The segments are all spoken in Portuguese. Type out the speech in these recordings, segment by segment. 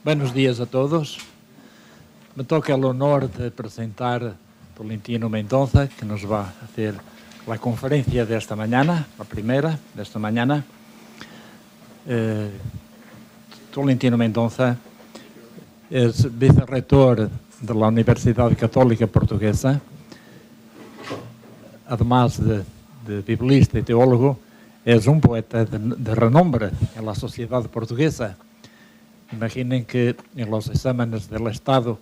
Buenos días a todos. Me toca el honor de presentar a Tolentino Mendonça, que nos va a hacer la conferencia de esta mañana, la primera de esta mañana. Tolentino Mendonça es vicerrector de la Universidad Católica Portuguesa. Además de biblista y teólogo, es un poeta de renombre en la sociedad portuguesa. Imaginen que en los exámenes del Estado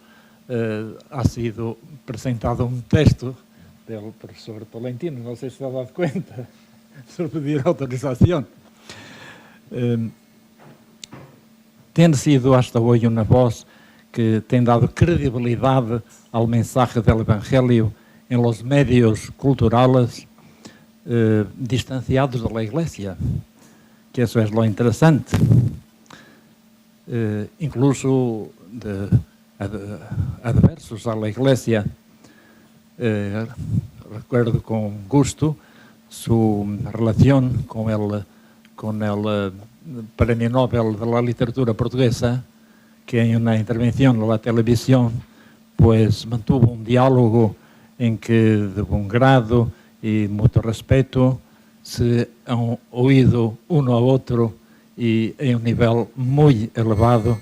ha sido presentado un texto del profesor Tolentino, no sé si se ha dado cuenta, sobre pedir autorización. Tem sido hasta hoy una voz que tem dado credibilidad al mensaje del Evangelio en los medios culturales distanciados de la Iglesia, que eso es lo interesante. Incluso adversos a la Iglesia. Recuerdo con gusto su relación con el Premio Nobel de la Literatura Portuguesa, que en una intervención en la televisión pues mantuvo un diálogo en que de buen grado y mucho respeto se han oído uno a otro y en un nivel muy elevado,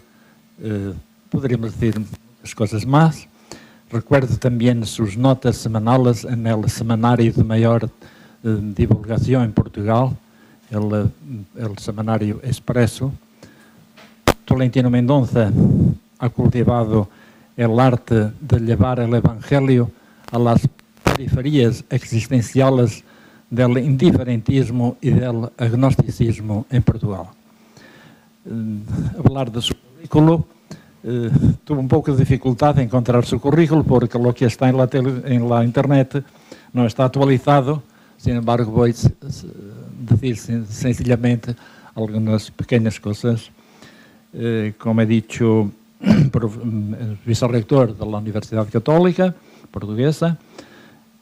podríamos decir muchas cosas más. Recuerdo también sus notas semanales en el semanario de mayor divulgación en Portugal, el semanario Expresso. Tolentino Mendonça ha cultivado el arte de llevar el Evangelio a las periferias existenciales del indiferentismo y del agnosticismo en Portugal. Hablar de su currículo, tuve un poco de dificultad en encontrar su currículo porque lo que está en la internet no está actualizado. Sin embargo, voy a decir sencillamente algunas pequeñas cosas. Como he dicho, vicerrector de la Universidad Católica Portuguesa,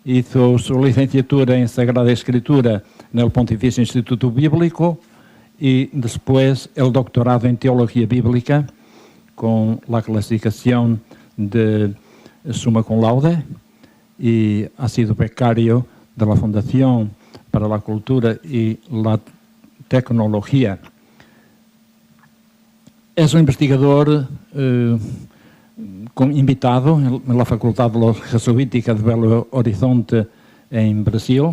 hizo su licenciatura en Sagrada Escritura en el Pontificio Instituto Bíblico y después el doctorado en Teología Bíblica con la clasificación de Summa Cum Laude, y ha sido becario de la Fundación para la Cultura y la Tecnología. Es un investigador invitado en la Facultad Jesuítica de Belo Horizonte en Brasil.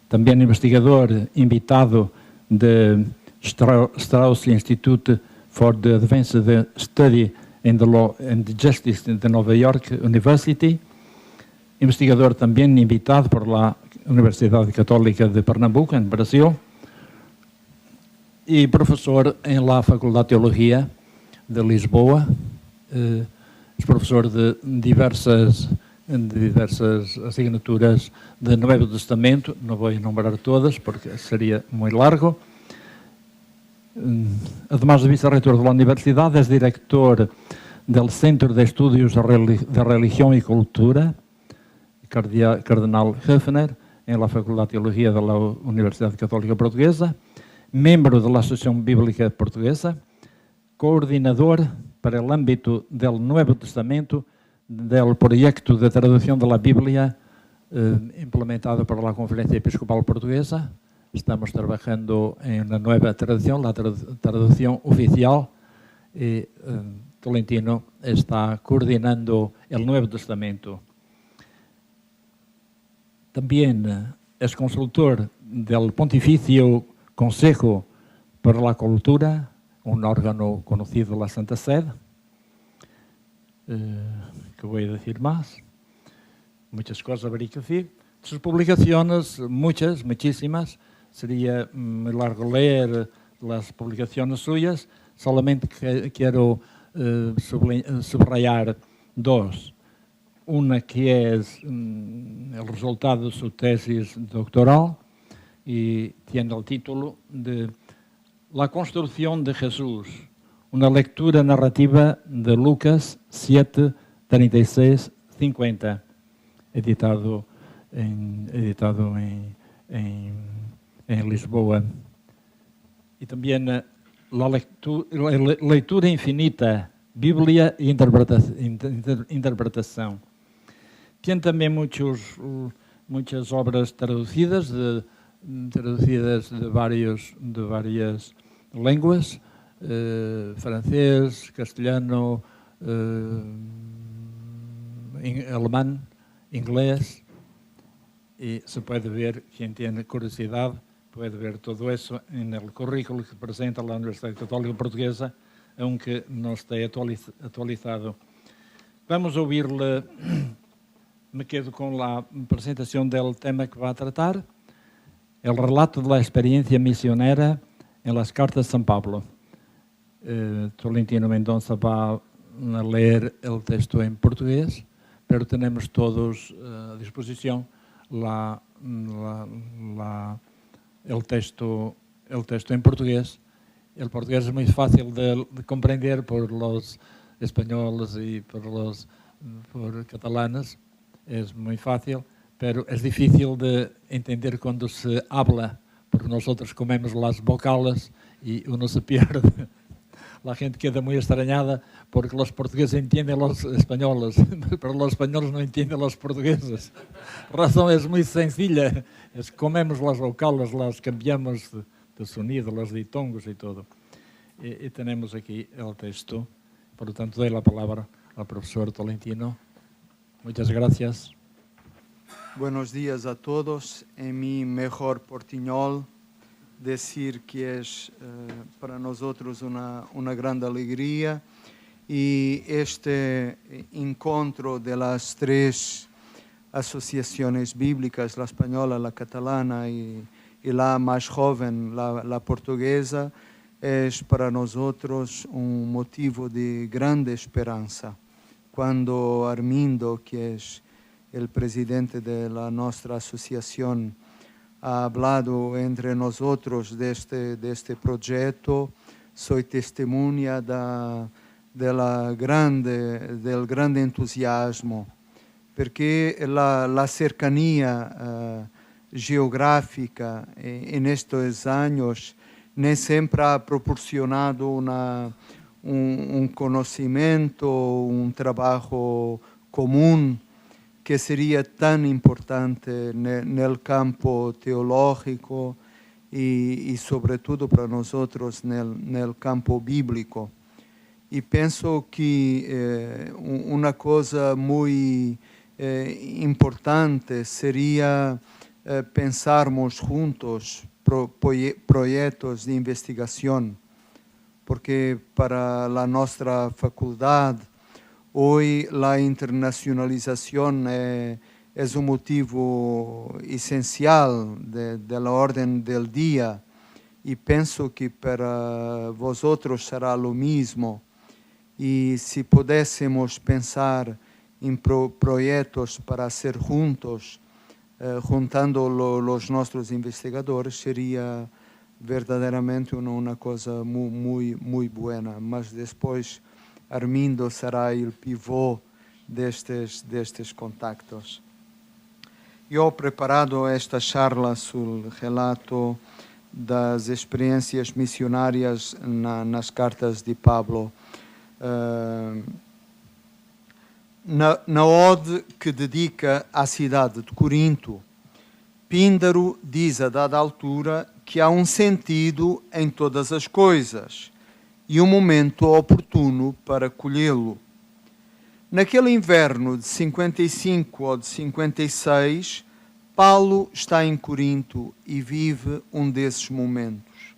También investigador invitado de Strauss Institute for the Advanced Study in the Law and Justice de Nova York University. Investigador también invitado por la Universidad Católica de Pernambuco, en Brasil. Y profesor en la Facultad de Teología de Lisboa. Es profesor de diversas asignaturas del Nuevo Testamento. No voy a nombrar todas porque sería muy largo. Además de vicerrector de la universidad, es director del Centro de Estudios de Religión y Cultura, Cardenal Höfner, en la Facultad de Teología de la Universidad Católica Portuguesa, miembro de la Asociación Bíblica Portuguesa, coordinador para el ámbito del Nuevo Testamento del proyecto de traducción de la Biblia implementado por la Conferencia Episcopal Portuguesa. Estamos trabajando en una nueva traducción, la traducción oficial, y Tolentino está coordinando el Nuevo Testamento. También es consultor del Pontificio Consejo para la Cultura, un órgano conocido de la Santa Sede. ¿Qué voy a decir más? Muchas cosas habría que decir. Sus publicaciones, muchísimas. Sería muy largo leer las publicaciones suyas. Solamente quiero subrayar dos. Una que es el resultado de su tesis doctoral y tiene el título de La construcción de Jesús, una lectura narrativa de Lucas 7, 36, 50, editado en Lisboa. Y también la lectura infinita Bíblia e interpretação. Tem também muitas obras traduzidas de várias línguas, francês, castelhano, alemão, inglês, e se pode ver, quem tem curiosidade, pode ver todo isso no currículo que apresenta a Universidade Católica Portuguesa, aunque não está atualizado. Vamos ouvir-lhe, me quedo com a apresentação do tema que vai tratar, o relato da experiência missionera em las cartas de São Paulo. Tolentino Mendonça vai ler o texto em português, pero temos todos à disposição el texto en portugués. El portugués es muy fácil de comprender por los españoles y por catalanes. Es muy fácil, pero es difícil de entender cuando se habla, porque nosotros comemos las vocales y uno se pierde. La gente queda muy extrañada porque los portugueses entienden los españoles, pero los españoles no entienden los portugueses. La razón es muy sencilla, es que comemos las vocales, las cambiamos de sonido, los ditongos y todo. Y tenemos aquí el texto, por lo tanto doy la palabra al profesor Tolentino. Muchas gracias. Buenos días a todos. En mi mejor portuñol, decir que es para nosotros una gran alegría y este encuentro de las tres asociaciones bíblicas, la española, la catalana y la más joven, la portuguesa, es para nosotros un motivo de grande esperanza. Cuando Armindo, que es el presidente de la nuestra asociación, ha hablado entre nosotros de este proyecto, soy testemunha del grande entusiasmo, porque la cercanía geográfica en estos años no siempre ha proporcionado un conocimiento, un trabajo común que sería tan importante en el campo teológico y sobre todo para nosotros en el campo bíblico. Y pienso que una cosa muy importante sería pensarmos juntos proyectos de investigación, porque para la nuestra facultad hoy la internacionalización es un motivo esencial de la orden del día y pienso que para vosotros será lo mismo. Y si pudiésemos pensar en proyectos para hacer juntos, juntando los nuestros investigadores, sería verdaderamente una cosa muy buena. Mas después Armindo será o pivô destes contactos. Eu preparado esta charla sobre o relato das experiências missionárias nas cartas de Pablo. Na ode que dedica à cidade de Corinto, Píndaro diz a dada altura que há um sentido em todas as coisas e um momento oportuno para colhê-lo. Naquele inverno de 55 ou de 56, Paulo está em Corinto e vive um desses momentos.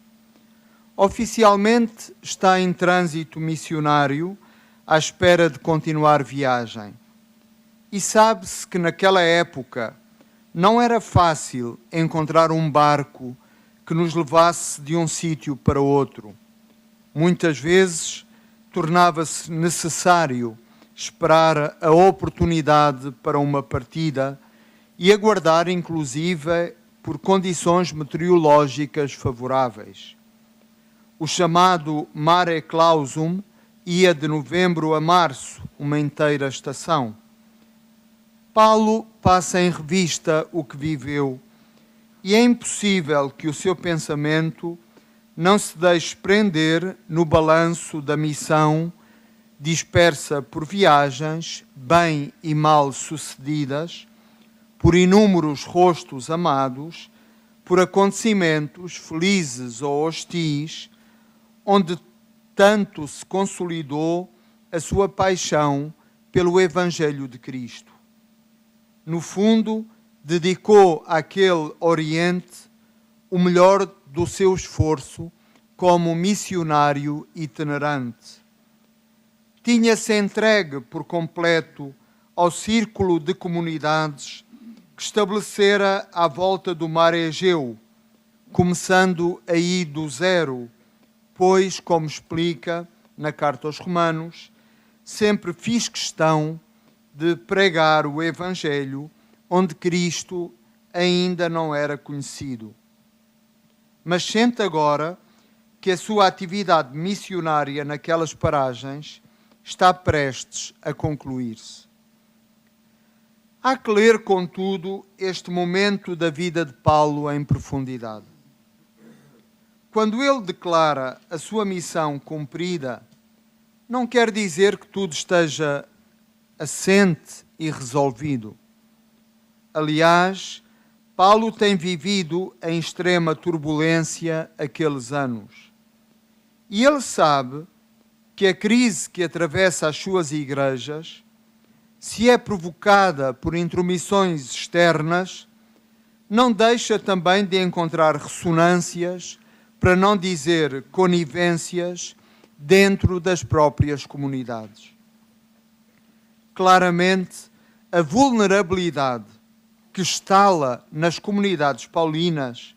Oficialmente está em trânsito missionário à espera de continuar viagem. E sabe-se que naquela época não era fácil encontrar um barco que nos levasse de um sítio para outro. Muitas vezes tornava-se necessário esperar a oportunidade para uma partida e aguardar, inclusive, por condições meteorológicas favoráveis. O chamado mare clausum ia de novembro a março, uma inteira estação. Paulo passa em revista o que viveu e é impossível que o seu pensamento não se deixe prender no balanço da missão dispersa por viagens, bem e mal sucedidas, por inúmeros rostos amados, por acontecimentos felizes ou hostis, onde tanto se consolidou a sua paixão pelo Evangelho de Cristo. No fundo, dedicou àquele Oriente o melhor do seu esforço como missionário itinerante. Tinha-se entregue por completo ao círculo de comunidades que estabelecera à volta do mar Egeu, começando aí do zero, pois, como explica na carta aos Romanos, sempre fiz questão de pregar o Evangelho onde Cristo ainda não era conhecido. Mas sente agora que a sua atividade missionária naquelas paragens está prestes a concluir-se. Há que ler, contudo, este momento da vida de Paulo em profundidade. Quando ele declara a sua missão cumprida, não quer dizer que tudo esteja assente e resolvido. Aliás, Paulo tem vivido em extrema turbulência aqueles anos. E ele sabe que a crise que atravessa as suas igrejas, se é provocada por intromissões externas, não deixa também de encontrar ressonâncias, para não dizer conivências, dentro das próprias comunidades. Claramente, a vulnerabilidade que estala nas comunidades paulinas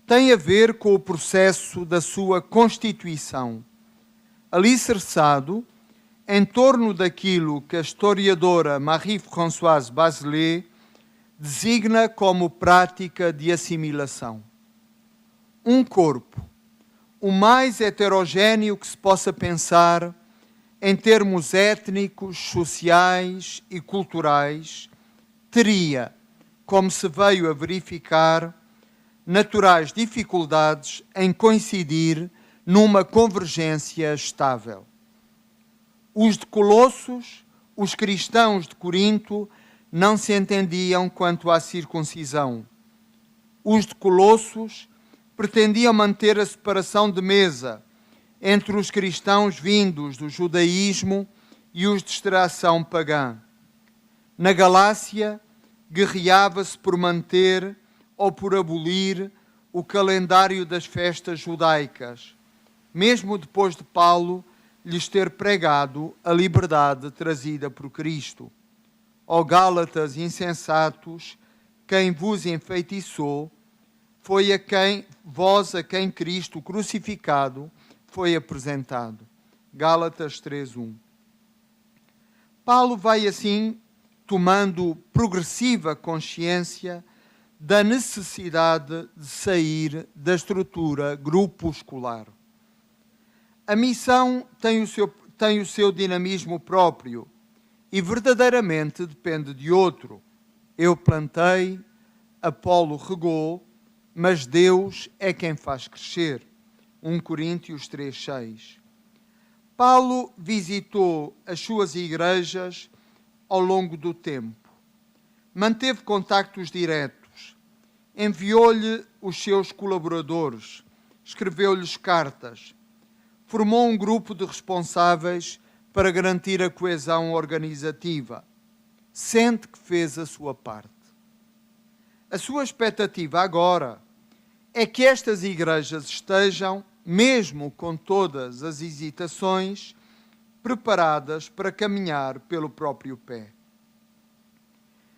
tem a ver com o processo da sua constituição, alicerçado em torno daquilo que a historiadora Marie-Françoise Bachelet designa como prática de assimilação. Um corpo, o mais heterogéneo que se possa pensar em termos étnicos, sociais e culturais, teria, como se veio a verificar, naturais dificuldades em coincidir numa convergência estável. Os de Colossos, os cristãos de Corinto, não se entendiam quanto à circuncisão. Os de Colossos pretendiam manter a separação de mesa entre os cristãos vindos do judaísmo e os de extração pagã. Na Galácia, guerreava-se por manter ou por abolir o calendário das festas judaicas, mesmo depois de Paulo lhes ter pregado a liberdade trazida por Cristo. Ó Gálatas insensatos, quem vos enfeitiçou, foi a quem Cristo crucificado foi apresentado. Gálatas 3:1. Paulo vai assim tomando progressiva consciência da necessidade de sair da estrutura grupuscular. A missão tem o seu dinamismo próprio e verdadeiramente depende de outro. Eu plantei, Apolo regou, mas Deus é quem faz crescer. 1 Coríntios 3:6. Paulo visitou as suas igrejas ao longo do tempo. Manteve contactos diretos. Enviou-lhe os seus colaboradores. Escreveu-lhes cartas. Formou um grupo de responsáveis para garantir a coesão organizativa. Sente que fez a sua parte. A sua expectativa agora é que estas igrejas estejam, mesmo com todas as hesitações, preparadas para caminhar pelo próprio pé.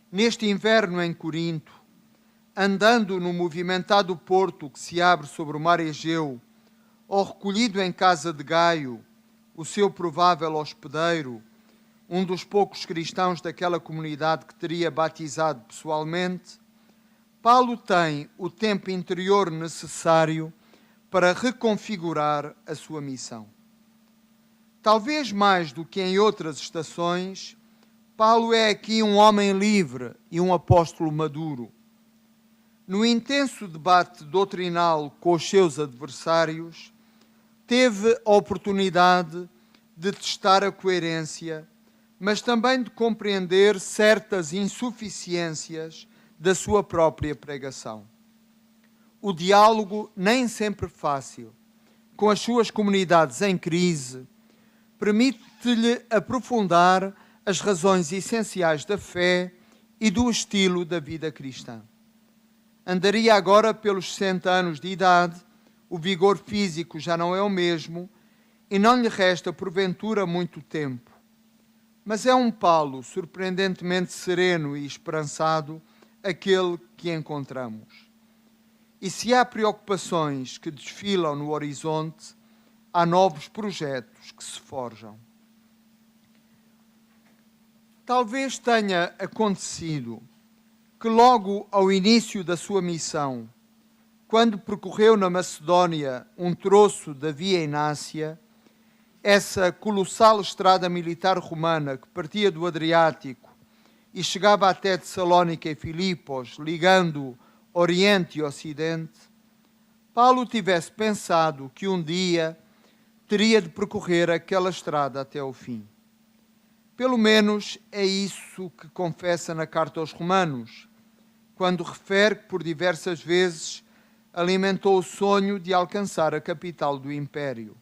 Neste inverno em Corinto, andando no movimentado porto que se abre sobre o mar Egeu, ou recolhido em casa de Gaio, o seu provável hospedeiro, um dos poucos cristãos daquela comunidade que teria batizado pessoalmente, Paulo tem o tempo interior necessário para reconfigurar a sua missão. Talvez mais do que em outras estações, Paulo é aqui um homem livre e um apóstolo maduro. No intenso debate doutrinal com os seus adversários, teve a oportunidade de testar a coerência, mas também de compreender certas insuficiências da sua própria pregação. O diálogo, nem sempre fácil, com as suas comunidades em crise, permite-lhe aprofundar as razões essenciais da fé e do estilo da vida cristã. Andaria agora pelos 60 anos de idade, o vigor físico já não é o mesmo e não lhe resta, porventura, muito tempo. Mas é um Paulo surpreendentemente sereno e esperançado aquele que encontramos. E se há preocupações que desfilam no horizonte, há novos projetos que se forjam. Talvez tenha acontecido que logo ao início da sua missão, quando percorreu na Macedónia um troço da Via Inácia, essa colossal estrada militar romana que partia do Adriático e chegava até Tessalónica e Filipos, ligando Oriente e Ocidente, Paulo tivesse pensado que um dia teria de percorrer aquela estrada até ao fim. Pelo menos é isso que confessa na carta aos Romanos, quando refere que por diversas vezes alimentou o sonho de alcançar a capital do Império.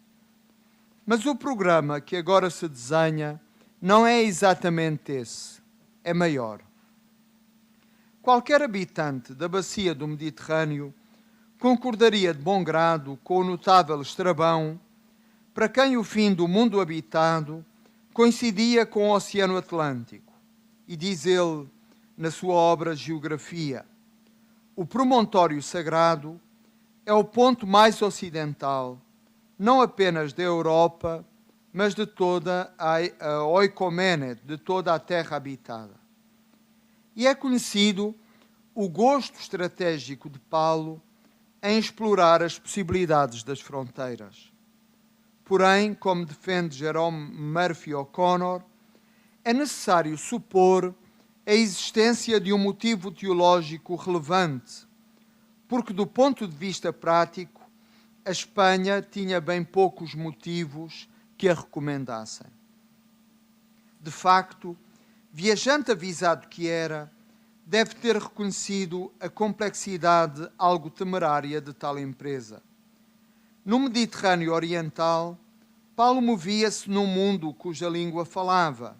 Mas o programa que agora se desenha não é exatamente esse, é maior. Qualquer habitante da bacia do Mediterrâneo concordaria de bom grado com o notável Estrabão, para quem o fim do mundo habitado coincidia com o Oceano Atlântico. E diz ele, na sua obra Geografia, o promontório sagrado é o ponto mais ocidental, não apenas da Europa, mas de toda a oikomene, de toda a terra habitada. E é conhecido o gosto estratégico de Paulo em explorar as possibilidades das fronteiras. Porém, como defende Jerome Murphy O'Connor, é necessário supor a existência de um motivo teológico relevante, porque do ponto de vista prático, a Espanha tinha bem poucos motivos que a recomendassem. De facto, viajante avisado que era, deve ter reconhecido a complexidade algo temerária de tal empresa. No Mediterrâneo Oriental, Paulo movia-se num mundo cuja língua falava,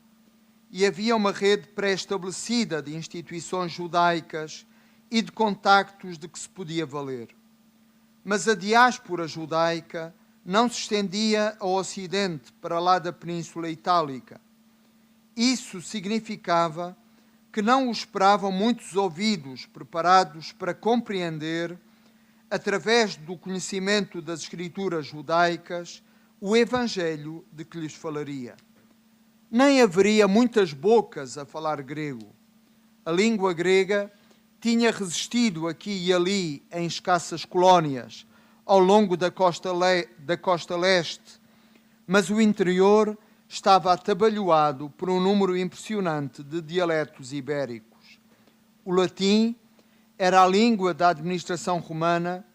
e havia uma rede pré-estabelecida de instituições judaicas e de contactos de que se podia valer. Mas a diáspora judaica não se estendia ao Ocidente, para lá da Península Itálica. Isso significava que não o esperavam muitos ouvidos preparados para compreender, através do conhecimento das escrituras judaicas, o Evangelho de que lhes falaria. Nem haveria muitas bocas a falar grego. A língua grega tinha resistido aqui e ali em escassas colónias ao longo da costa leste, mas o interior estava atabalhoado por um número impressionante de dialetos ibéricos. O latim era a língua da administração romana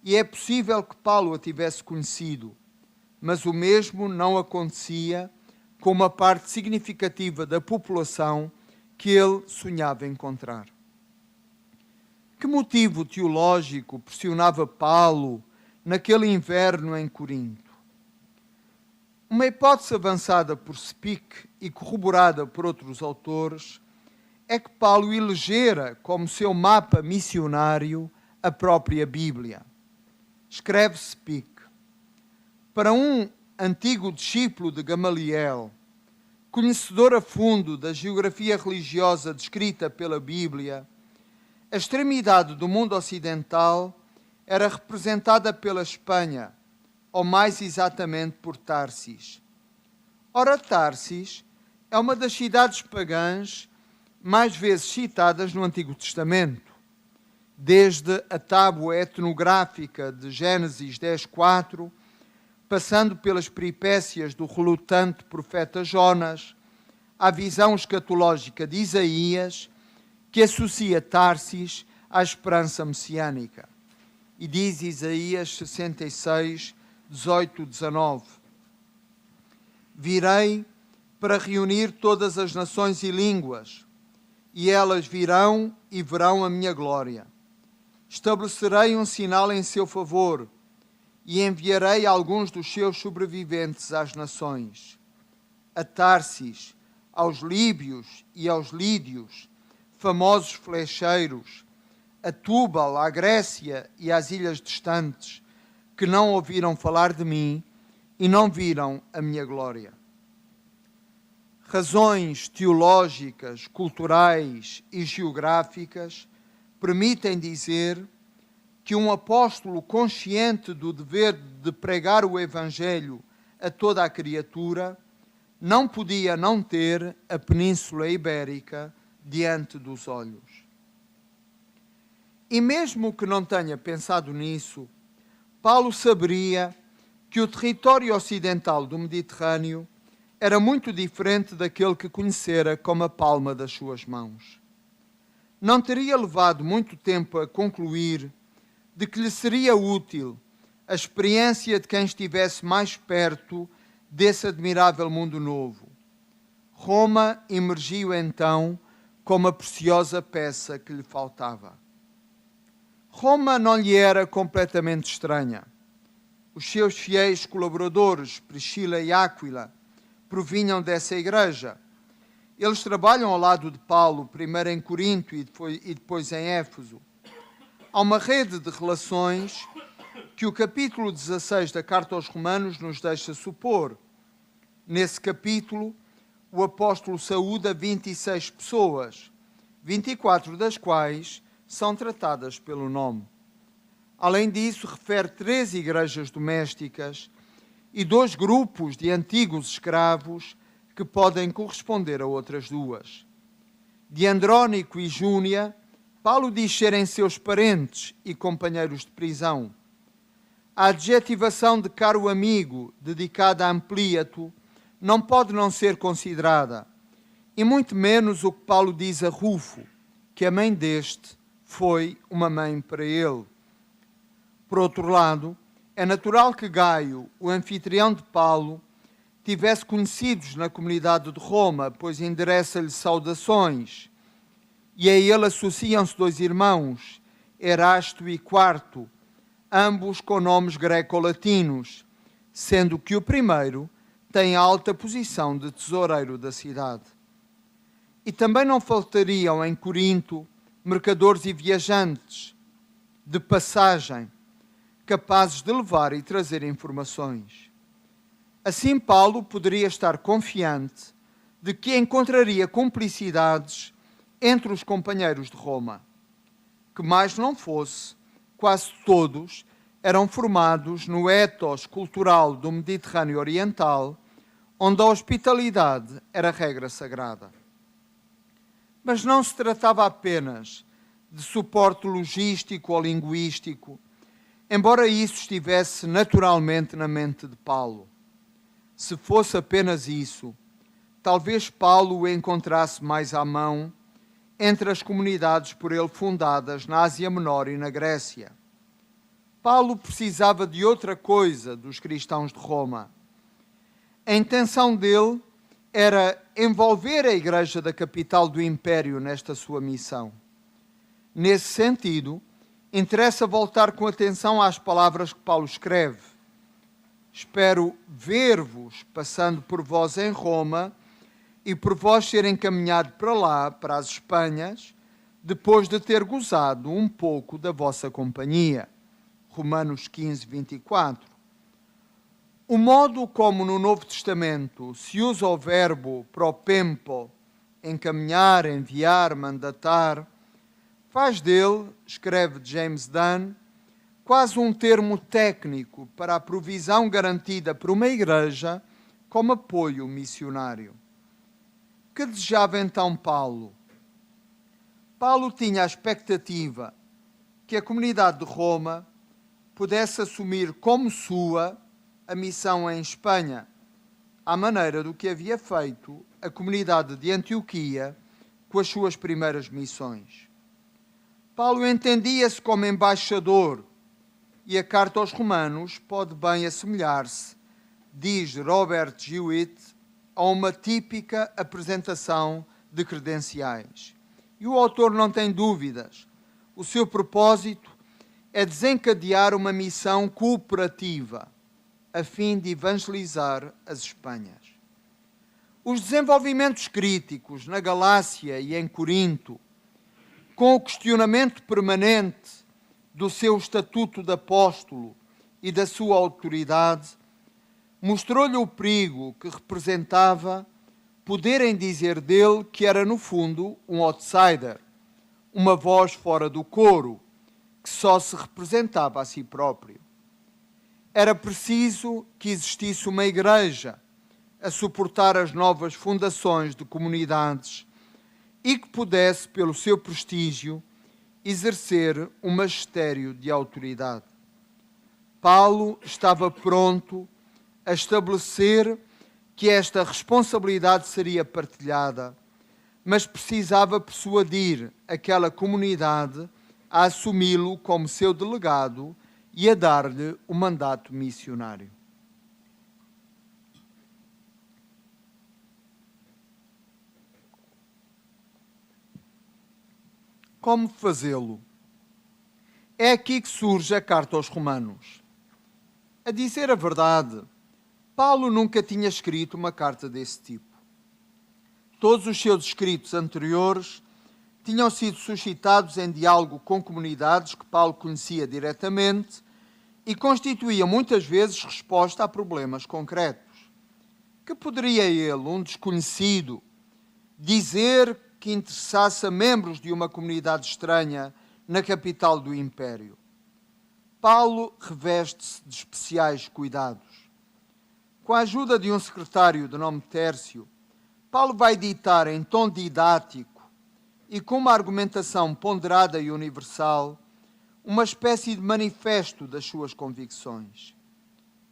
e é possível que Paulo a tivesse conhecido, mas o mesmo não acontecia com uma parte significativa da população que ele sonhava encontrar. Que motivo teológico pressionava Paulo naquele inverno em Corinto? Uma hipótese avançada por Speke e corroborada por outros autores é que Paulo elegera como seu mapa missionário a própria Bíblia. Escreve Speke: para um antigo discípulo de Gamaliel, conhecedor a fundo da geografia religiosa descrita pela Bíblia, a extremidade do mundo ocidental era representada pela Espanha, ou mais exatamente por Tarsis. Ora, Tarsis é uma das cidades pagãs mais vezes citadas no Antigo Testamento, desde a tábua etnográfica de Gênesis 10:4, passando pelas peripécias do relutante profeta Jonas, à visão escatológica de Isaías, que associa Tarsis à esperança messiânica. E diz Isaías 66, 18, 19: virei para reunir todas as nações e línguas, e elas virão e verão a minha glória. Estabelecerei um sinal em seu favor e enviarei alguns dos seus sobreviventes às nações, a Tarsis, aos líbios e aos lídios, famosos flecheiros, a Túbal, à Grécia e às ilhas distantes, que não ouviram falar de mim e não viram a minha glória. Razões teológicas, culturais e geográficas permitem dizer que um apóstolo consciente do dever de pregar o Evangelho a toda a criatura não podia não ter a Península Ibérica diante dos olhos. E mesmo que não tenha pensado nisso, Paulo saberia que o território ocidental do Mediterrâneo era muito diferente daquele que conhecera como a palma das suas mãos. Não teria levado muito tempo a concluir de que lhe seria útil a experiência de quem estivesse mais perto desse admirável mundo novo. Roma emergiu então como a preciosa peça que lhe faltava. Roma não lhe era completamente estranha. Os seus fiéis colaboradores, Priscila e Áquila, provinham dessa igreja. Eles trabalham ao lado de Paulo, primeiro em Corinto e depois em Éfeso. Há uma rede de relações que o capítulo 16 da Carta aos Romanos nos deixa supor. Nesse capítulo, o apóstolo saúda 26 pessoas, 24 das quais são tratadas pelo nome. Além disso, refere 3 igrejas domésticas e 2 grupos de antigos escravos que podem corresponder a outras 2. De Andrónico e Júnia, Paulo diz serem seus parentes e companheiros de prisão. A adjetivação de caro amigo, dedicada a Amplíato, não pode não ser considerada, e muito menos o que Paulo diz a Rufo, que a mãe deste foi uma mãe para ele. Por outro lado, é natural que Gaio, o anfitrião de Paulo, tivesse conhecidos na comunidade de Roma, pois endereça-lhe saudações, e a ele associam-se 2 irmãos, Erasto e Quarto, ambos com nomes greco-latinos, sendo que o primeiro tem a alta posição de tesoureiro da cidade. E também não faltariam em Corinto mercadores e viajantes de passagem, capazes de levar e trazer informações. Assim, Paulo poderia estar confiante de que encontraria cumplicidades entre os companheiros de Roma. Que mais não fosse, quase todos eram formados no ethos cultural do Mediterrâneo Oriental, onde a hospitalidade era regra sagrada. Mas não se tratava apenas de suporte logístico ou linguístico, embora isso estivesse naturalmente na mente de Paulo. Se fosse apenas isso, talvez Paulo o encontrasse mais à mão entre as comunidades por ele fundadas na Ásia Menor e na Grécia. Paulo precisava de outra coisa dos cristãos de Roma. A intenção dele era envolver a igreja da capital do Império nesta sua missão. Nesse sentido, interessa voltar com atenção às palavras que Paulo escreve. Espero ver-vos passando por vós em Roma e por vós ser encaminhado para lá, para as Espanhas, depois de ter gozado um pouco da vossa companhia. Romanos 15, 24. O modo como no Novo Testamento se usa o verbo propempo, encaminhar, enviar, mandatar, faz dele, escreve James Dunn, quase um termo técnico para a provisão garantida por uma igreja como apoio missionário. Que desejava então Paulo? Paulo tinha a expectativa que a comunidade de Roma pudesse assumir como sua a missão em Espanha, à maneira do que havia feito a comunidade de Antioquia com as suas primeiras missões. Paulo entendia-se como embaixador, e a carta aos Romanos pode bem assemelhar-se diz Robert Jewett, a uma típica apresentação de credenciais. E o autor não tem dúvidas. O seu propósito é desencadear uma missão cooperativa a fim de evangelizar as Espanhas. Os desenvolvimentos críticos na Galácia e em Corinto, com o questionamento permanente do seu estatuto de apóstolo e da sua autoridade, mostrou-lhe o perigo que representava poderem dizer dele que era, no fundo, um outsider, uma voz fora do coro, que só se representava a si próprio. Era preciso que existisse uma igreja a suportar as novas fundações de comunidades e que pudesse, pelo seu prestígio, exercer um magistério de autoridade. Paulo estava pronto a estabelecer que esta responsabilidade seria partilhada, mas precisava persuadir aquela comunidade a assumi-lo como seu delegado e a dar-lhe o mandato missionário. Como fazê-lo? É aqui que surge a carta aos Romanos. A dizer a verdade, Paulo nunca tinha escrito uma carta desse tipo. Todos os seus escritos anteriores tinham sido suscitados em diálogo com comunidades que Paulo conhecia diretamente e constituíam muitas vezes resposta a problemas concretos. Que poderia ele, um desconhecido, dizer que interessasse a membros de uma comunidade estranha na capital do Império? Paulo reveste-se de especiais cuidados. Com a ajuda de um secretário de nome Tércio, Paulo vai ditar em tom didático e com uma argumentação ponderada e universal uma espécie de manifesto das suas convicções.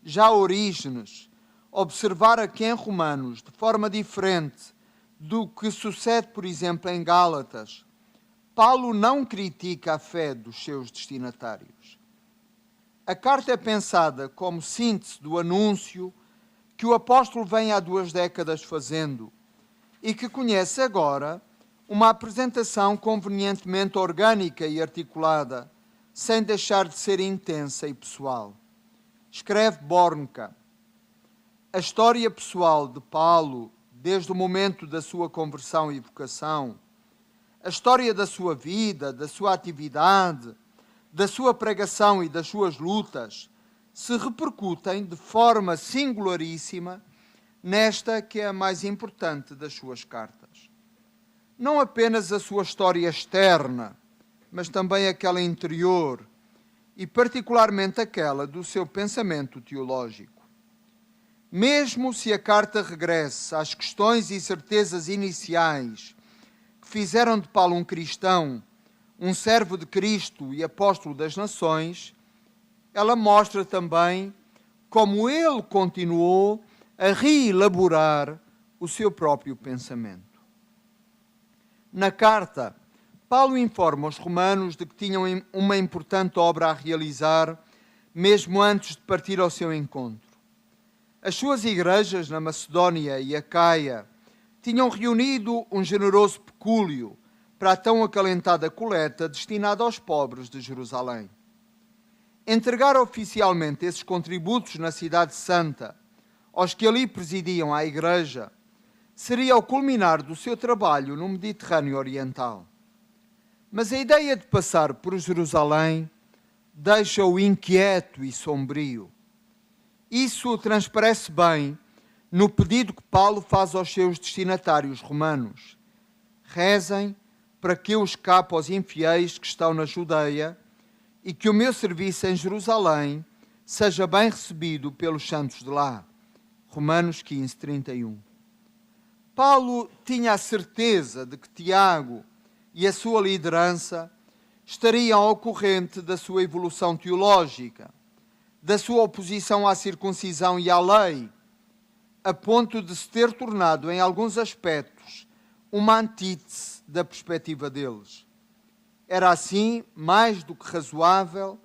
Já Orígenes observara que em Romanos, de forma diferente do que sucede, por exemplo, em Gálatas, Paulo não critica a fé dos seus destinatários. A carta é pensada como síntese do anúncio que o apóstolo vem há 2 décadas fazendo e que conhece agora uma apresentação convenientemente orgânica e articulada, sem deixar de ser intensa e pessoal. Escreve Bornka: a história pessoal de Paulo, desde o momento da sua conversão e vocação, a história da sua vida, da sua atividade, da sua pregação e das suas lutas, se repercutem de forma singularíssima nesta que é a mais importante das suas cartas. Não apenas a sua história externa, mas também aquela interior e particularmente aquela do seu pensamento teológico. Mesmo se a carta regresse às questões e certezas iniciais que fizeram de Paulo um cristão, um servo de Cristo e apóstolo das nações, ela mostra também como ele continuou a reelaborar o seu próprio pensamento. Na carta, Paulo informa os romanos de que tinham uma importante obra a realizar, mesmo antes de partir ao seu encontro. As suas igrejas na Macedónia e Acaia tinham reunido um generoso pecúlio para a tão acalentada coleta destinada aos pobres de Jerusalém. Entregar oficialmente esses contributos na Cidade Santa aos que ali presidiam a igreja seria o culminar do seu trabalho no Mediterrâneo Oriental. Mas a ideia de passar por Jerusalém deixa-o inquieto e sombrio. Isso transparece bem no pedido que Paulo faz aos seus destinatários romanos. Rezem para que eu escape aos infiéis que estão na Judeia e que o meu serviço em Jerusalém seja bem recebido pelos santos de lá. Romanos 15, 31. Paulo tinha a certeza de que Tiago e a sua liderança estariam ao corrente da sua evolução teológica, da sua oposição à circuncisão e à lei, a ponto de se ter tornado, em alguns aspectos, uma antítese da perspectiva deles. Era assim, mais do que razoável,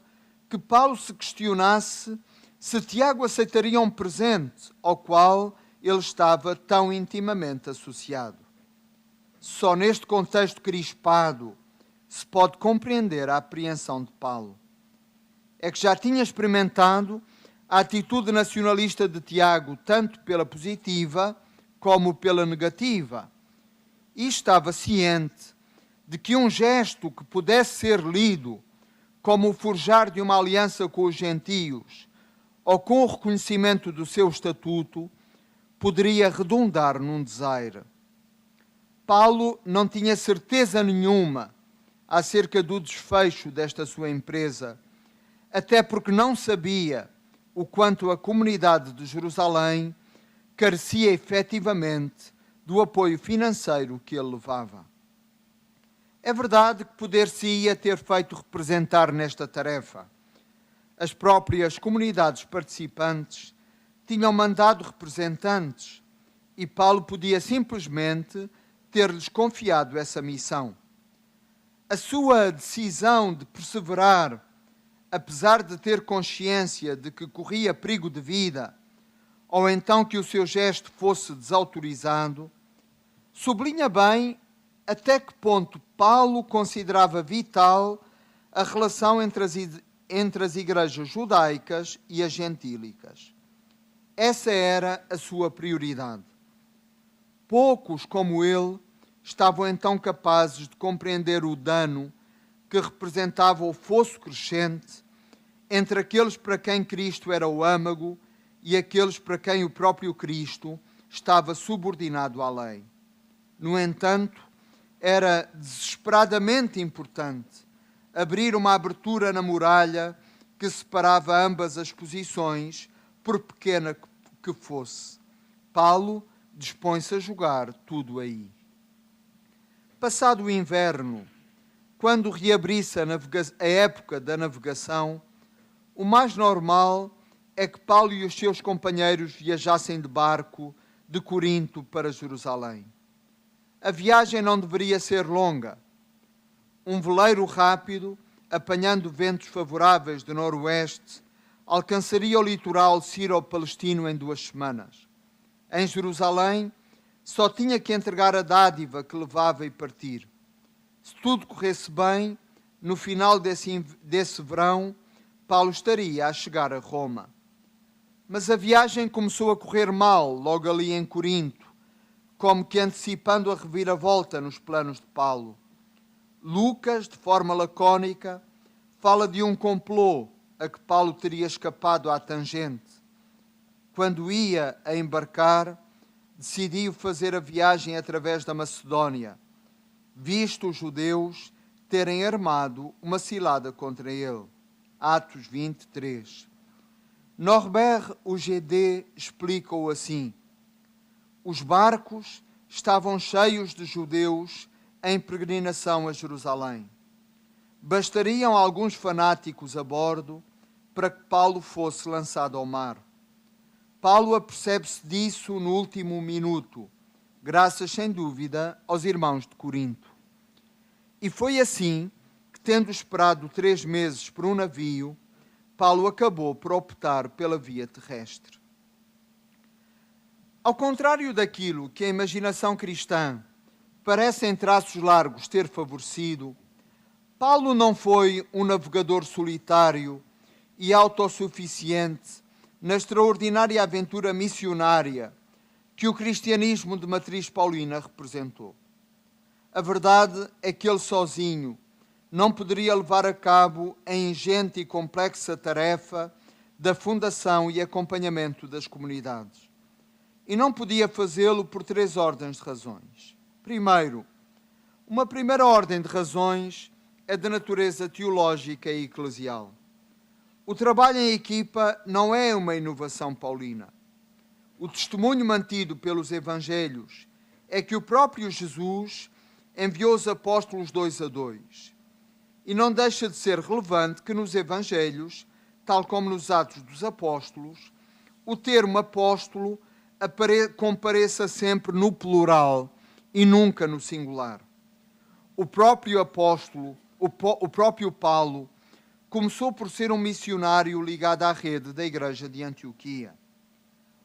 que Paulo se questionasse se Tiago aceitaria um presente ao qual ele estava tão intimamente associado. Só neste contexto crispado se pode compreender a apreensão de Paulo. É que já tinha experimentado a atitude nacionalista de Tiago, tanto pela positiva como pela negativa, e estava ciente de que um gesto que pudesse ser lido como o forjar de uma aliança com os gentios ou com o reconhecimento do seu estatuto poderia redundar num desaire. Paulo não tinha certeza nenhuma acerca do desfecho desta sua empresa, até porque não sabia o quanto a comunidade de Jerusalém carecia efetivamente do apoio financeiro que ele levava. É verdade que poder-se-ia ter feito representar nesta tarefa. As próprias comunidades participantes tinham mandado representantes e Paulo podia simplesmente ter-lhes confiado essa missão. A sua decisão de perseverar, apesar de ter consciência de que corria perigo de vida, ou então que o seu gesto fosse desautorizado, sublinha bem até que ponto Paulo considerava vital a relação entre as igrejas judaicas e as gentílicas. Essa era a sua prioridade. Poucos, como ele, estavam então capazes de compreender o dano que representava o fosso crescente entre aqueles para quem Cristo era o âmago e aqueles para quem o próprio Cristo estava subordinado à lei. No entanto, era desesperadamente importante abrir uma abertura na muralha que separava ambas as posições, por pequena que fosse. Paulo dispõe-se a jogar tudo aí. Passado o inverno, quando reabrisse a época da navegação, o mais normal é que Paulo e os seus companheiros viajassem de barco de Corinto para Jerusalém. A viagem não deveria ser longa. Um veleiro rápido, apanhando ventos favoráveis de noroeste, alcançaria o litoral sírio-palestino em 2 semanas. Em Jerusalém, só tinha que entregar a dádiva que levava e partir. Se tudo corresse bem, no final desse verão, Paulo estaria a chegar a Roma. Mas a viagem começou a correr mal logo ali em Corinto, como que antecipando a reviravolta nos planos de Paulo. Lucas, de forma lacónica, fala de um complô a que Paulo teria escapado à tangente. Quando ia a embarcar, decidiu fazer a viagem através da Macedónia, visto os judeus terem armado uma cilada contra ele. Atos 23. Norbert Ugd explica-o assim: os barcos estavam cheios de judeus em peregrinação a Jerusalém. Bastariam alguns fanáticos a bordo para que Paulo fosse lançado ao mar. Paulo apercebe-se disso no último minuto, graças sem dúvida aos irmãos de Corinto. E foi assim que, tendo esperado 3 meses por um navio, Paulo acabou por optar pela via terrestre. Ao contrário daquilo que a imaginação cristã parece em traços largos ter favorecido, Paulo não foi um navegador solitário e autossuficiente na extraordinária aventura missionária que o cristianismo de matriz paulina representou. A verdade é que ele sozinho não poderia levar a cabo a ingente e complexa tarefa da fundação e acompanhamento das comunidades. E não podia fazê-lo por 3 ordens de razões. Primeiro, uma primeira ordem de razões é de natureza teológica e eclesial. O trabalho em equipa não é uma inovação paulina. O testemunho mantido pelos evangelhos é que o próprio Jesus enviou os apóstolos 2 a 2. E não deixa de ser relevante que nos evangelhos, tal como nos Atos dos Apóstolos, o termo apóstolo compareça sempre no plural e nunca no singular. O próprio apóstolo, o próprio Paulo, começou por ser um missionário ligado à rede da Igreja de Antioquia.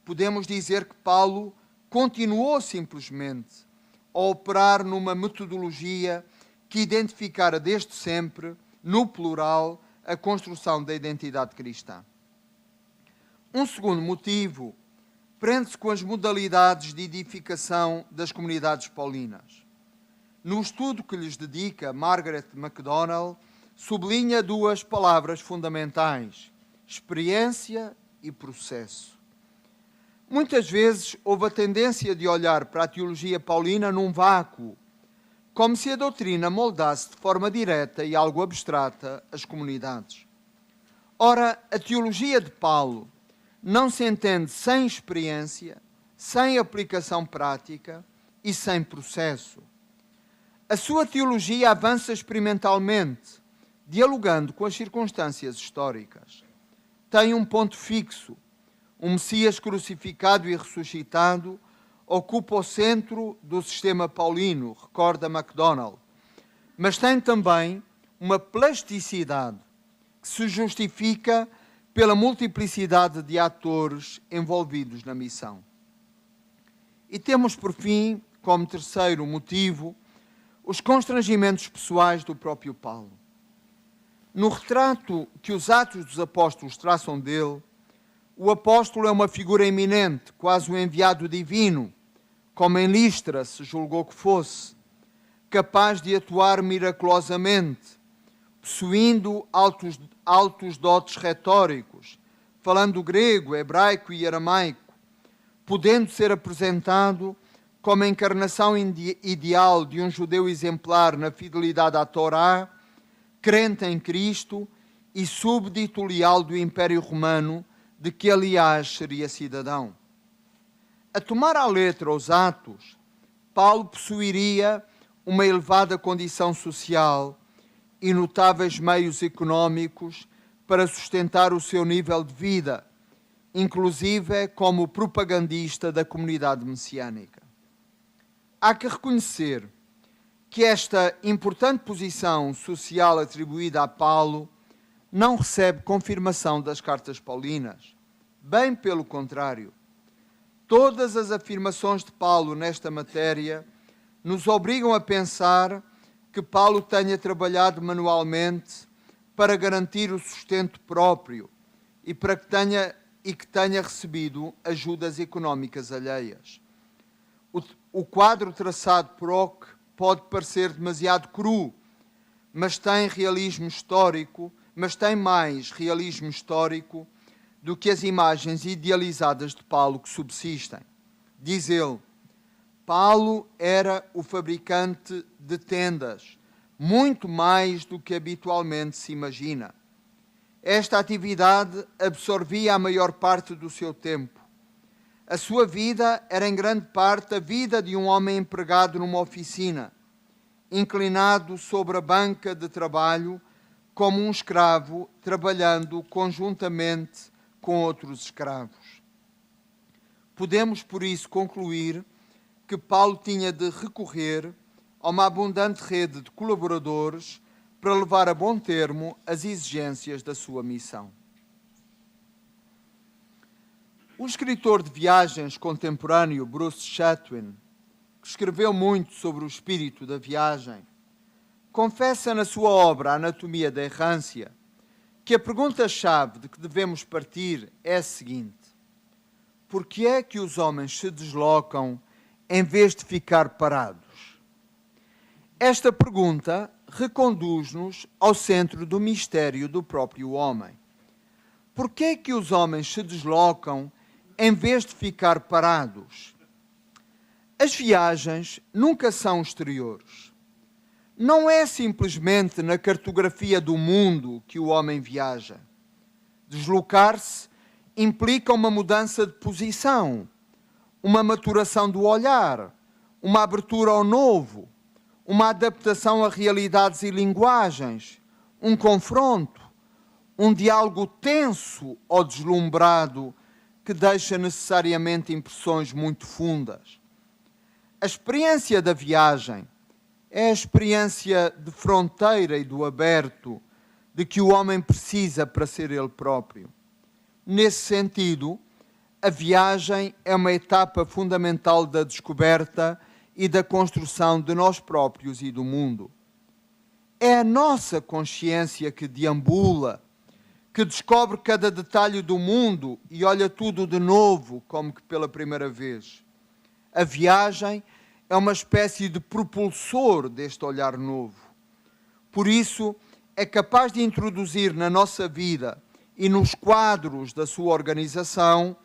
Podemos dizer que Paulo continuou simplesmente a operar numa metodologia que identificara desde sempre, no plural, a construção da identidade cristã. Um segundo motivo prende-se com as modalidades de edificação das comunidades paulinas. No estudo que lhes dedica, Margaret MacDonald sublinha duas palavras fundamentais: experiência e processo. Muitas vezes houve a tendência de olhar para a teologia paulina num vácuo, como se a doutrina moldasse de forma direta e algo abstrata as comunidades. Ora, a teologia de Paulo não se entende sem experiência, sem aplicação prática e sem processo. A sua teologia avança experimentalmente, dialogando com as circunstâncias históricas. Tem um ponto fixo: um Messias crucificado e ressuscitado ocupa o centro do sistema paulino, recorda MacDonald, mas tem também uma plasticidade que se justifica pela multiplicidade de atores envolvidos na missão. E temos, por fim, como terceiro motivo, os constrangimentos pessoais do próprio Paulo. No retrato que os Atos dos Apóstolos traçam dele, o apóstolo é uma figura eminente, quase um enviado divino, como em Listra se julgou que fosse, capaz de atuar miraculosamente, possuindo altos dotes retóricos, falando grego, hebraico e aramaico, podendo ser apresentado como a encarnação ideal de um judeu exemplar na fidelidade à Torá, crente em Cristo e súbdito leal do Império Romano, de que, aliás, seria cidadão. A tomar à letra os Atos, Paulo possuiria uma elevada condição social e notáveis meios económicos para sustentar o seu nível de vida, inclusive como propagandista da comunidade messiânica. Há que reconhecer que esta importante posição social atribuída a Paulo não recebe confirmação das cartas paulinas. Bem pelo contrário. Todas as afirmações de Paulo nesta matéria nos obrigam a pensar que Paulo tenha trabalhado manualmente para garantir o sustento próprio e que tenha recebido ajudas económicas alheias. O quadro traçado por Ock pode parecer demasiado cru, mas tem mais realismo histórico do que as imagens idealizadas de Paulo que subsistem. Diz ele: Paulo era o fabricante de tendas, muito mais do que habitualmente se imagina. Esta atividade absorvia a maior parte do seu tempo. A sua vida era em grande parte a vida de um homem empregado numa oficina, inclinado sobre a banca de trabalho como um escravo, trabalhando conjuntamente com outros escravos. Podemos, por isso, concluir que Paulo tinha de recorrer a uma abundante rede de colaboradores para levar a bom termo as exigências da sua missão. O escritor de viagens contemporâneo Bruce Chatwin, que escreveu muito sobre o espírito da viagem, confessa na sua obra Anatomia da Errância que a pergunta-chave de que devemos partir é a seguinte: por que é que os homens se deslocam em vez de ficar parados? Esta pergunta reconduz-nos ao centro do mistério do próprio homem. Por que é que os homens se deslocam em vez de ficar parados? As viagens nunca são exteriores. Não é simplesmente na cartografia do mundo que o homem viaja. Deslocar-se implica uma mudança de posição, uma maturação do olhar, uma abertura ao novo, uma adaptação a realidades e linguagens, um confronto, um diálogo tenso ou deslumbrado que deixa necessariamente impressões muito fundas. A experiência da viagem é a experiência de fronteira e do aberto, de que o homem precisa para ser ele próprio. Nesse sentido, a viagem é uma etapa fundamental da descoberta e da construção de nós próprios e do mundo. É a nossa consciência que deambula, que descobre cada detalhe do mundo e olha tudo de novo, como que pela primeira vez. A viagem é uma espécie de propulsor deste olhar novo. Por isso, é capaz de introduzir na nossa vida e nos quadros da sua organização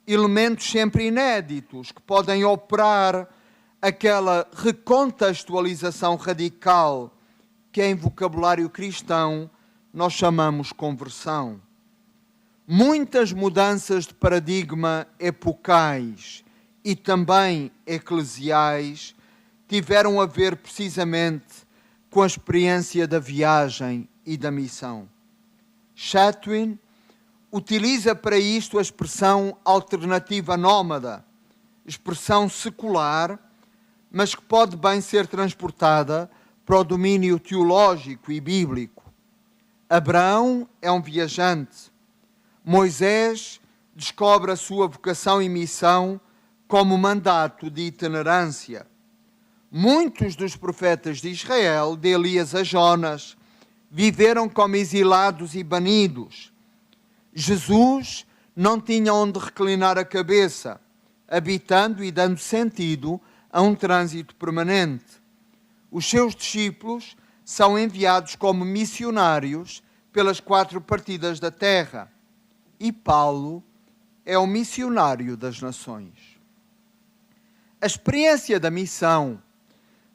elementos sempre inéditos que podem operar aquela recontextualização radical que em vocabulário cristão nós chamamos conversão. Muitas mudanças de paradigma epocais e também eclesiais tiveram a ver precisamente com a experiência da viagem e da missão. Chatwin utiliza para isto a expressão alternativa nómada, expressão secular, mas que pode bem ser transportada para o domínio teológico e bíblico. Abraão é um viajante. Moisés descobre a sua vocação e missão como mandato de itinerância. Muitos dos profetas de Israel, de Elias a Jonas, viveram como exilados e banidos. Jesus não tinha onde reclinar a cabeça, habitando e dando sentido a um trânsito permanente. Os seus discípulos são enviados como missionários pelas 4 partidas da terra. E Paulo é o missionário das nações. A experiência da missão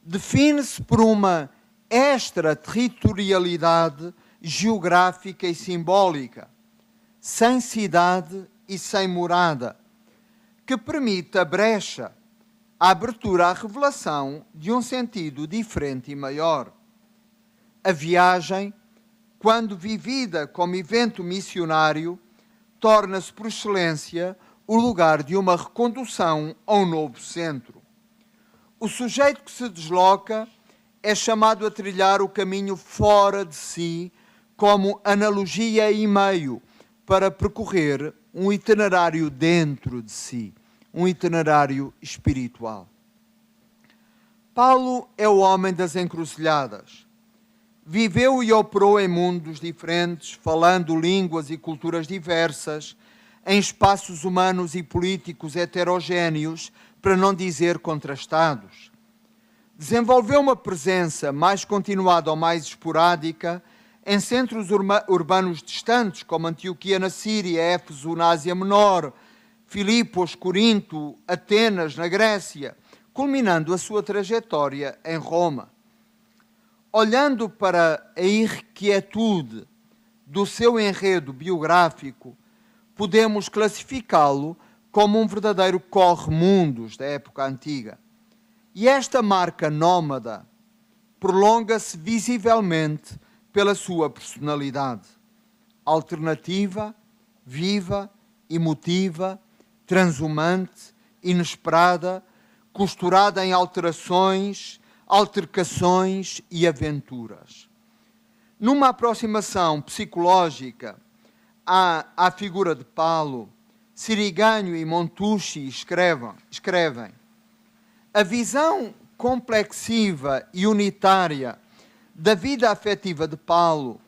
define-se por uma extraterritorialidade geográfica e simbólica, sem cidade e sem morada, que permite a brecha, a abertura à revelação de um sentido diferente e maior. A viagem, quando vivida como evento missionário, torna-se por excelência o lugar de uma recondução a um novo centro. O sujeito que se desloca é chamado a trilhar o caminho fora de si como analogia e meio para percorrer um itinerário dentro de si, um itinerário espiritual. Paulo é o homem das encruzilhadas. Viveu e operou em mundos diferentes, falando línguas e culturas diversas, em espaços humanos e políticos heterogéneos, para não dizer contrastados. Desenvolveu uma presença mais continuada ou mais esporádica em centros urbanos distantes, como Antioquia na Síria, Éfeso na Ásia Menor, Filipos, Corinto, Atenas na Grécia, culminando a sua trajetória em Roma. Olhando para a inquietude do seu enredo biográfico, podemos classificá-lo como um verdadeiro corre-mundos da época antiga. E esta marca nómada prolonga-se visivelmente pela sua personalidade. Alternativa, viva, emotiva, transhumante, inesperada, costurada em alterações, altercações e aventuras. Numa aproximação psicológica à figura de Paulo, Siriganho e Montucci escrevem: a visão complexiva e unitária da vida afetiva de Paulo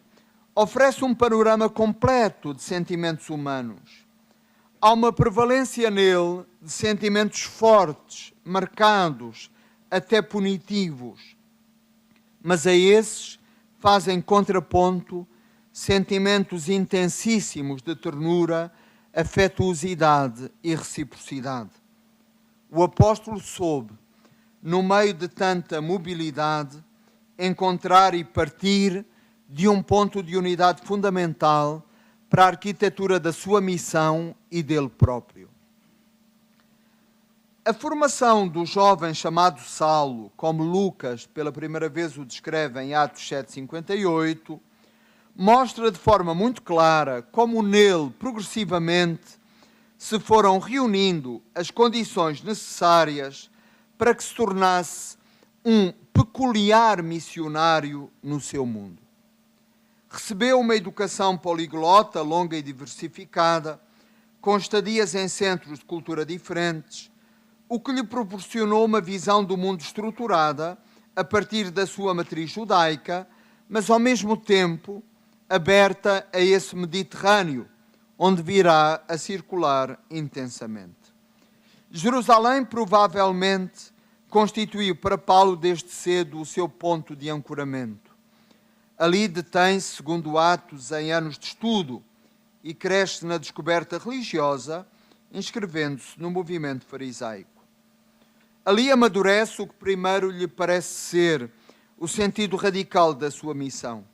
oferece um panorama completo de sentimentos humanos. Há uma prevalência nele de sentimentos fortes, marcados, até punitivos, mas a esses fazem contraponto sentimentos intensíssimos de ternura, afetuosidade e reciprocidade. O apóstolo soube, no meio de tanta mobilidade, encontrar e partir de um ponto de unidade fundamental para a arquitetura da sua missão e dele próprio. A formação do jovem chamado Saulo, como Lucas pela primeira vez o descreve em Atos 7,58, mostra de forma muito clara como nele, progressivamente, se foram reunindo as condições necessárias para que se tornasse um peculiar missionário no seu mundo. Recebeu uma educação poliglota, longa e diversificada, com estadias em centros de cultura diferentes, o que lhe proporcionou uma visão do mundo estruturada a partir da sua matriz judaica, mas ao mesmo tempo aberta a esse Mediterrâneo, onde virá a circular intensamente. Jerusalém provavelmente constituiu para Paulo desde cedo o seu ponto de ancoramento. Ali detém-se, segundo Atos, em anos de estudo e cresce na descoberta religiosa, inscrevendo-se no movimento farisaico. Ali amadurece o que primeiro lhe parece ser o sentido radical da sua missão.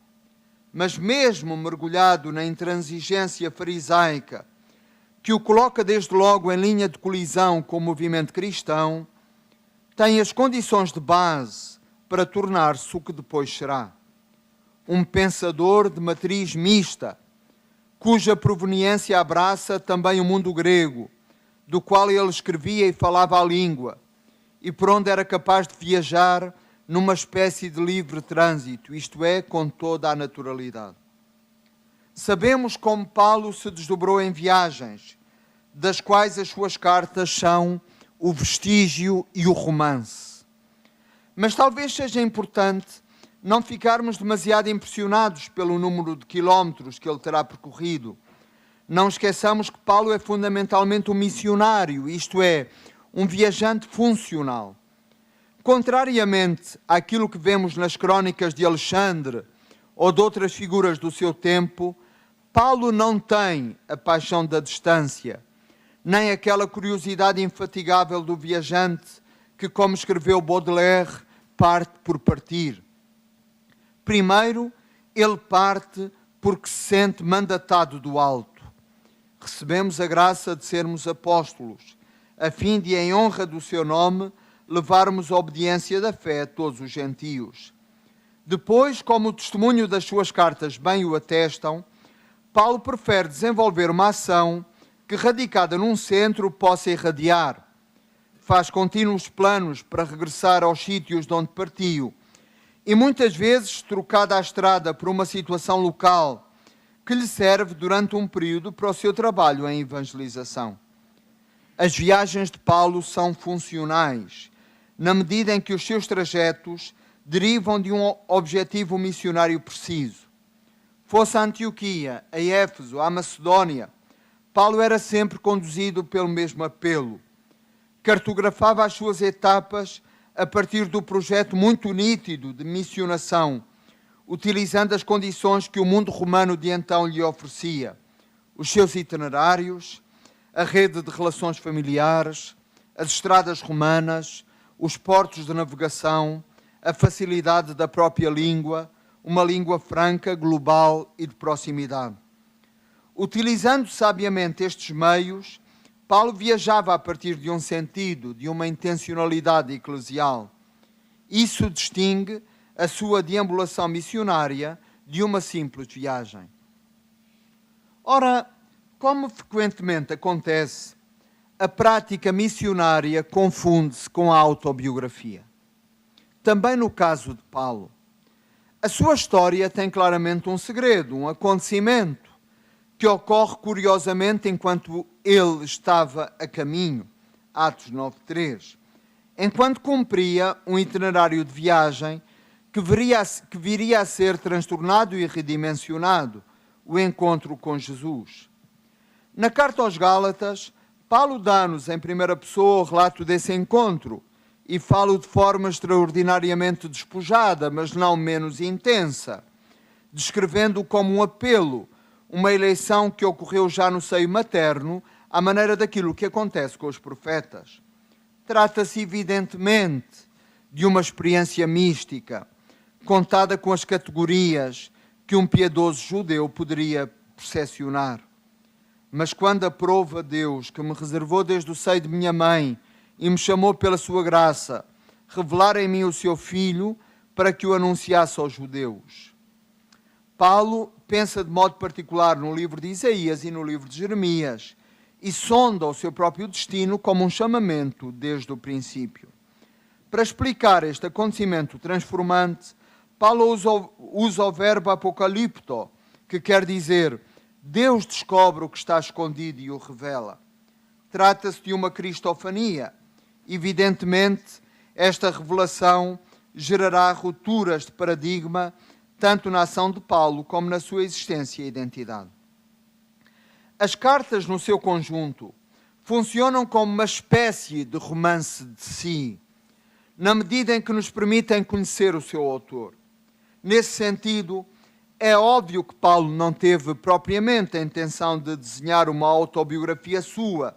Mas mesmo mergulhado na intransigência farisaica, que o coloca desde logo em linha de colisão com o movimento cristão, tem as condições de base para tornar-se o que depois será. Um pensador de matriz mista, cuja proveniência abraça também o mundo grego, do qual ele escrevia e falava a língua, e por onde era capaz de viajar numa espécie de livre trânsito, isto é, com toda a naturalidade. Sabemos como Paulo se desdobrou em viagens, das quais as suas cartas são o vestígio e o romance. Mas talvez seja importante não ficarmos demasiado impressionados pelo número de quilómetros que ele terá percorrido. Não esqueçamos que Paulo é fundamentalmente um missionário, isto é, um viajante funcional. Contrariamente àquilo que vemos nas crónicas de Alexandre ou de outras figuras do seu tempo, Paulo não tem a paixão da distância, nem aquela curiosidade infatigável do viajante que, como escreveu Baudelaire, parte por partir. Primeiro, ele parte porque se sente mandatado do alto. Recebemos a graça de sermos apóstolos, a fim de, em honra do seu nome, levarmos a obediência da fé a todos os gentios. Depois, como o testemunho das suas cartas bem o atestam, Paulo prefere desenvolver uma ação que, radicada num centro, possa irradiar. Faz contínuos planos para regressar aos sítios de onde partiu e muitas vezes trocada a estrada por uma situação local que lhe serve durante um período para o seu trabalho em evangelização. As viagens de Paulo são funcionais, na medida em que os seus trajetos derivam de um objetivo missionário preciso. Fosse a Antioquia, a Éfeso, a Macedónia, Paulo era sempre conduzido pelo mesmo apelo. Cartografava as suas etapas a partir do projeto muito nítido de missionação, utilizando as condições que o mundo romano de então lhe oferecia, os seus itinerários, a rede de relações familiares, as estradas romanas, os portos de navegação, a facilidade da própria língua, uma língua franca, global e de proximidade. Utilizando sabiamente estes meios, Paulo viajava a partir de um sentido, de uma intencionalidade eclesial. Isso distingue a sua deambulação missionária de uma simples viagem. Ora, como frequentemente acontece, a prática missionária confunde-se com a autobiografia. Também no caso de Paulo. A sua história tem claramente um segredo, um acontecimento, que ocorre curiosamente enquanto ele estava a caminho, Atos 9:3, enquanto cumpria um itinerário de viagem que viria a ser transtornado e redimensionado, o encontro com Jesus. Na carta aos Gálatas, Paulo dá-nos em primeira pessoa o relato desse encontro e fala de forma extraordinariamente despojada, mas não menos intensa, descrevendo-o como um apelo, uma eleição que ocorreu já no seio materno, à maneira daquilo que acontece com os profetas. Trata-se evidentemente de uma experiência mística, contada com as categorias que um piedoso judeu poderia percepcionar. Mas quando aprova Deus, que me reservou desde o seio de minha mãe e me chamou pela sua graça, revelar em mim o seu Filho para que o anunciasse aos judeus. Paulo pensa de modo particular no livro de Isaías e no livro de Jeremias e sonda o seu próprio destino como um chamamento desde o princípio. Para explicar este acontecimento transformante, Paulo usa o verbo apocalipto, que quer dizer Deus descobre o que está escondido e o revela. Trata-se de uma cristofania. Evidentemente, esta revelação gerará rupturas de paradigma tanto na ação de Paulo como na sua existência e identidade. As cartas, no seu conjunto, funcionam como uma espécie de romance de si, na medida em que nos permitem conhecer o seu autor. Nesse sentido, é óbvio que Paulo não teve propriamente a intenção de desenhar uma autobiografia sua,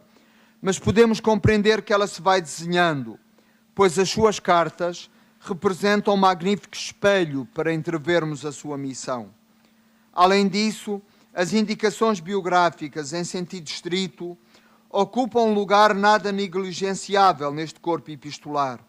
mas podemos compreender que ela se vai desenhando, pois as suas cartas representam um magnífico espelho para entrevermos a sua missão. Além disso, as indicações biográficas, em sentido estrito, ocupam um lugar nada negligenciável neste corpo epistolar.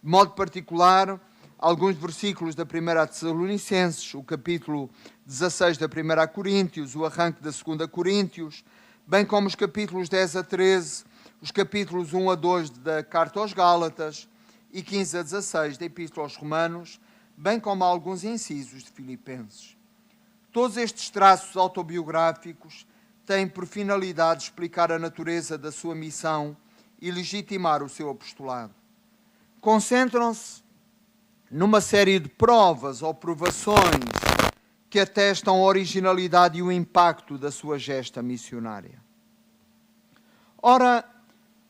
De modo particular, alguns versículos da 1 Tessalonicenses, o capítulo 16 da 1 Coríntios, o arranque da 2 Coríntios, bem como os capítulos 10 a 13, os capítulos 1 a 2 da Carta aos Gálatas e 15 a 16 da Epístola aos Romanos, bem como alguns incisos de Filipenses. Todos estes traços autobiográficos têm por finalidade explicar a natureza da sua missão e legitimar o seu apostolado. Concentram-se numa série de provas ou provações que atestam a originalidade e o impacto da sua gesta missionária. Ora,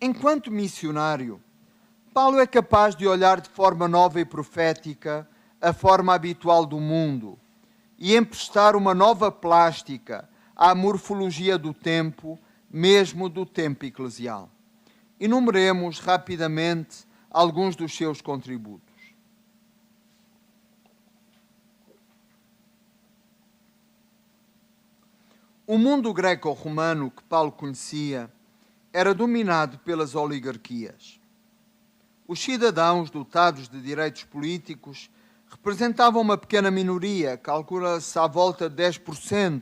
enquanto missionário, Paulo é capaz de olhar de forma nova e profética a forma habitual do mundo e emprestar uma nova plástica à morfologia do tempo, mesmo do tempo eclesial. Enumeremos rapidamente alguns dos seus contributos. O mundo greco-romano que Paulo conhecia era dominado pelas oligarquias. Os cidadãos dotados de direitos políticos representavam uma pequena minoria, calcula-se à volta de 10%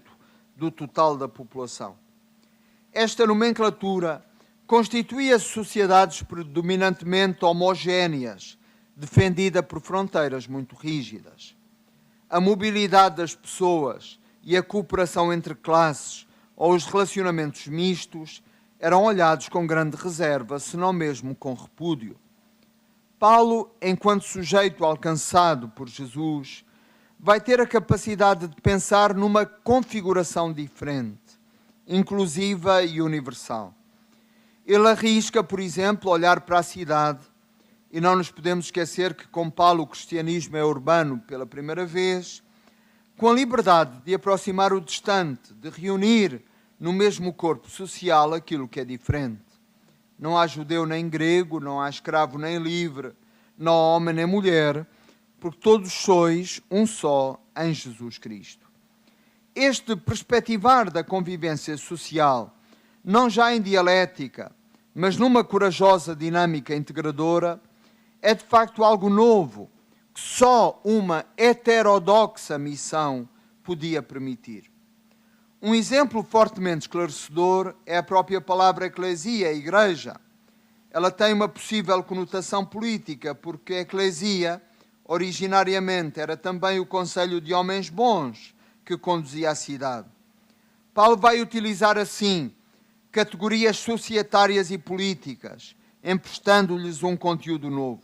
do total da população. Esta nomenclatura constituía sociedades predominantemente homogéneas, defendida por fronteiras muito rígidas. A mobilidade das pessoas e a cooperação entre classes ou os relacionamentos mistos eram olhados com grande reserva, se não mesmo com repúdio. Paulo, enquanto sujeito alcançado por Jesus, vai ter a capacidade de pensar numa configuração diferente, inclusiva e universal. Ele arrisca, por exemplo, olhar para a cidade, e não nos podemos esquecer que com Paulo o cristianismo é urbano pela primeira vez, com a liberdade de aproximar o distante, de reunir no mesmo corpo social aquilo que é diferente. Não há judeu nem grego, não há escravo nem livre, não há homem nem mulher, porque todos sois um só em Jesus Cristo. Este perspectivar da convivência social, não já em dialética, mas numa corajosa dinâmica integradora, é de facto algo novo, que só uma heterodoxa missão podia permitir. Um exemplo fortemente esclarecedor é a própria palavra eclesia, a igreja. Ela tem uma possível conotação política, porque a eclesia, originariamente, era também o conselho de homens bons que conduzia a cidade. Paulo vai utilizar, assim, categorias societárias e políticas, emprestando-lhes um conteúdo novo.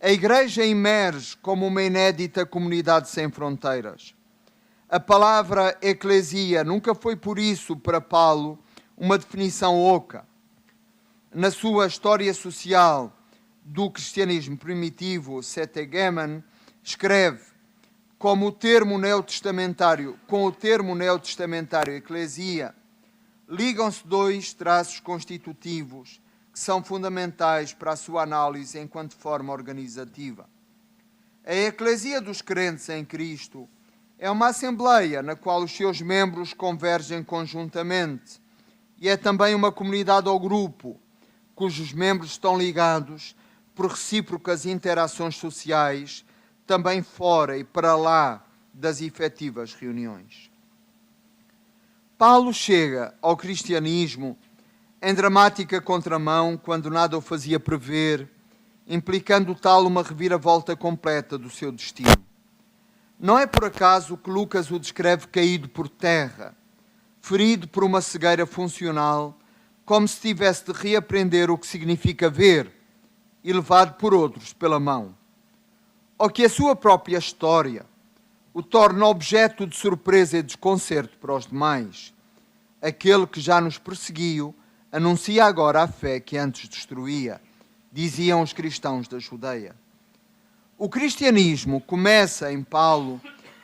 A igreja emerge como uma inédita comunidade sem fronteiras. A palavra eclesia nunca foi, por isso, para Paulo, uma definição oca. Na sua história social do cristianismo primitivo, Setegeman escreve com o termo neotestamentário eclesia, ligam-se dois traços constitutivos que são fundamentais para a sua análise enquanto forma organizativa. A eclesia dos crentes em Cristo é uma assembleia na qual os seus membros convergem conjuntamente e é também uma comunidade ou grupo cujos membros estão ligados por recíprocas interações sociais, também fora e para lá das efetivas reuniões. Paulo chega ao cristianismo em dramática contramão quando nada o fazia prever, implicando tal uma reviravolta completa do seu destino. Não é por acaso que Lucas o descreve caído por terra, ferido por uma cegueira funcional, como se tivesse de reaprender o que significa ver e levado por outros pela mão. Ou que a sua própria história o torna objeto de surpresa e desconcerto para os demais. Aquele que já nos perseguiu anuncia agora a fé que antes destruía, diziam os cristãos da Judeia. O cristianismo começa em Paulo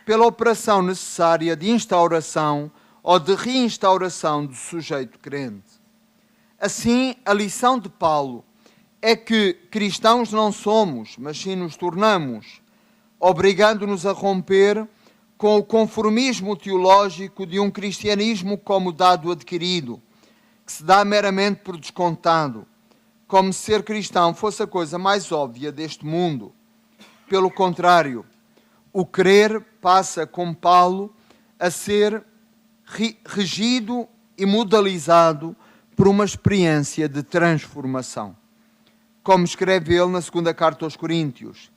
pela operação necessária de instauração ou de reinstauração do sujeito crente. Assim, a lição de Paulo é que cristãos não somos, mas sim nos tornamos, obrigando-nos a romper com o conformismo teológico de um cristianismo como dado adquirido, que se dá meramente por descontado, como se ser cristão fosse a coisa mais óbvia deste mundo. Pelo contrário, o crer passa, com Paulo, a ser regido e modalizado por uma experiência de transformação. Como escreve ele na segunda carta aos Coríntios,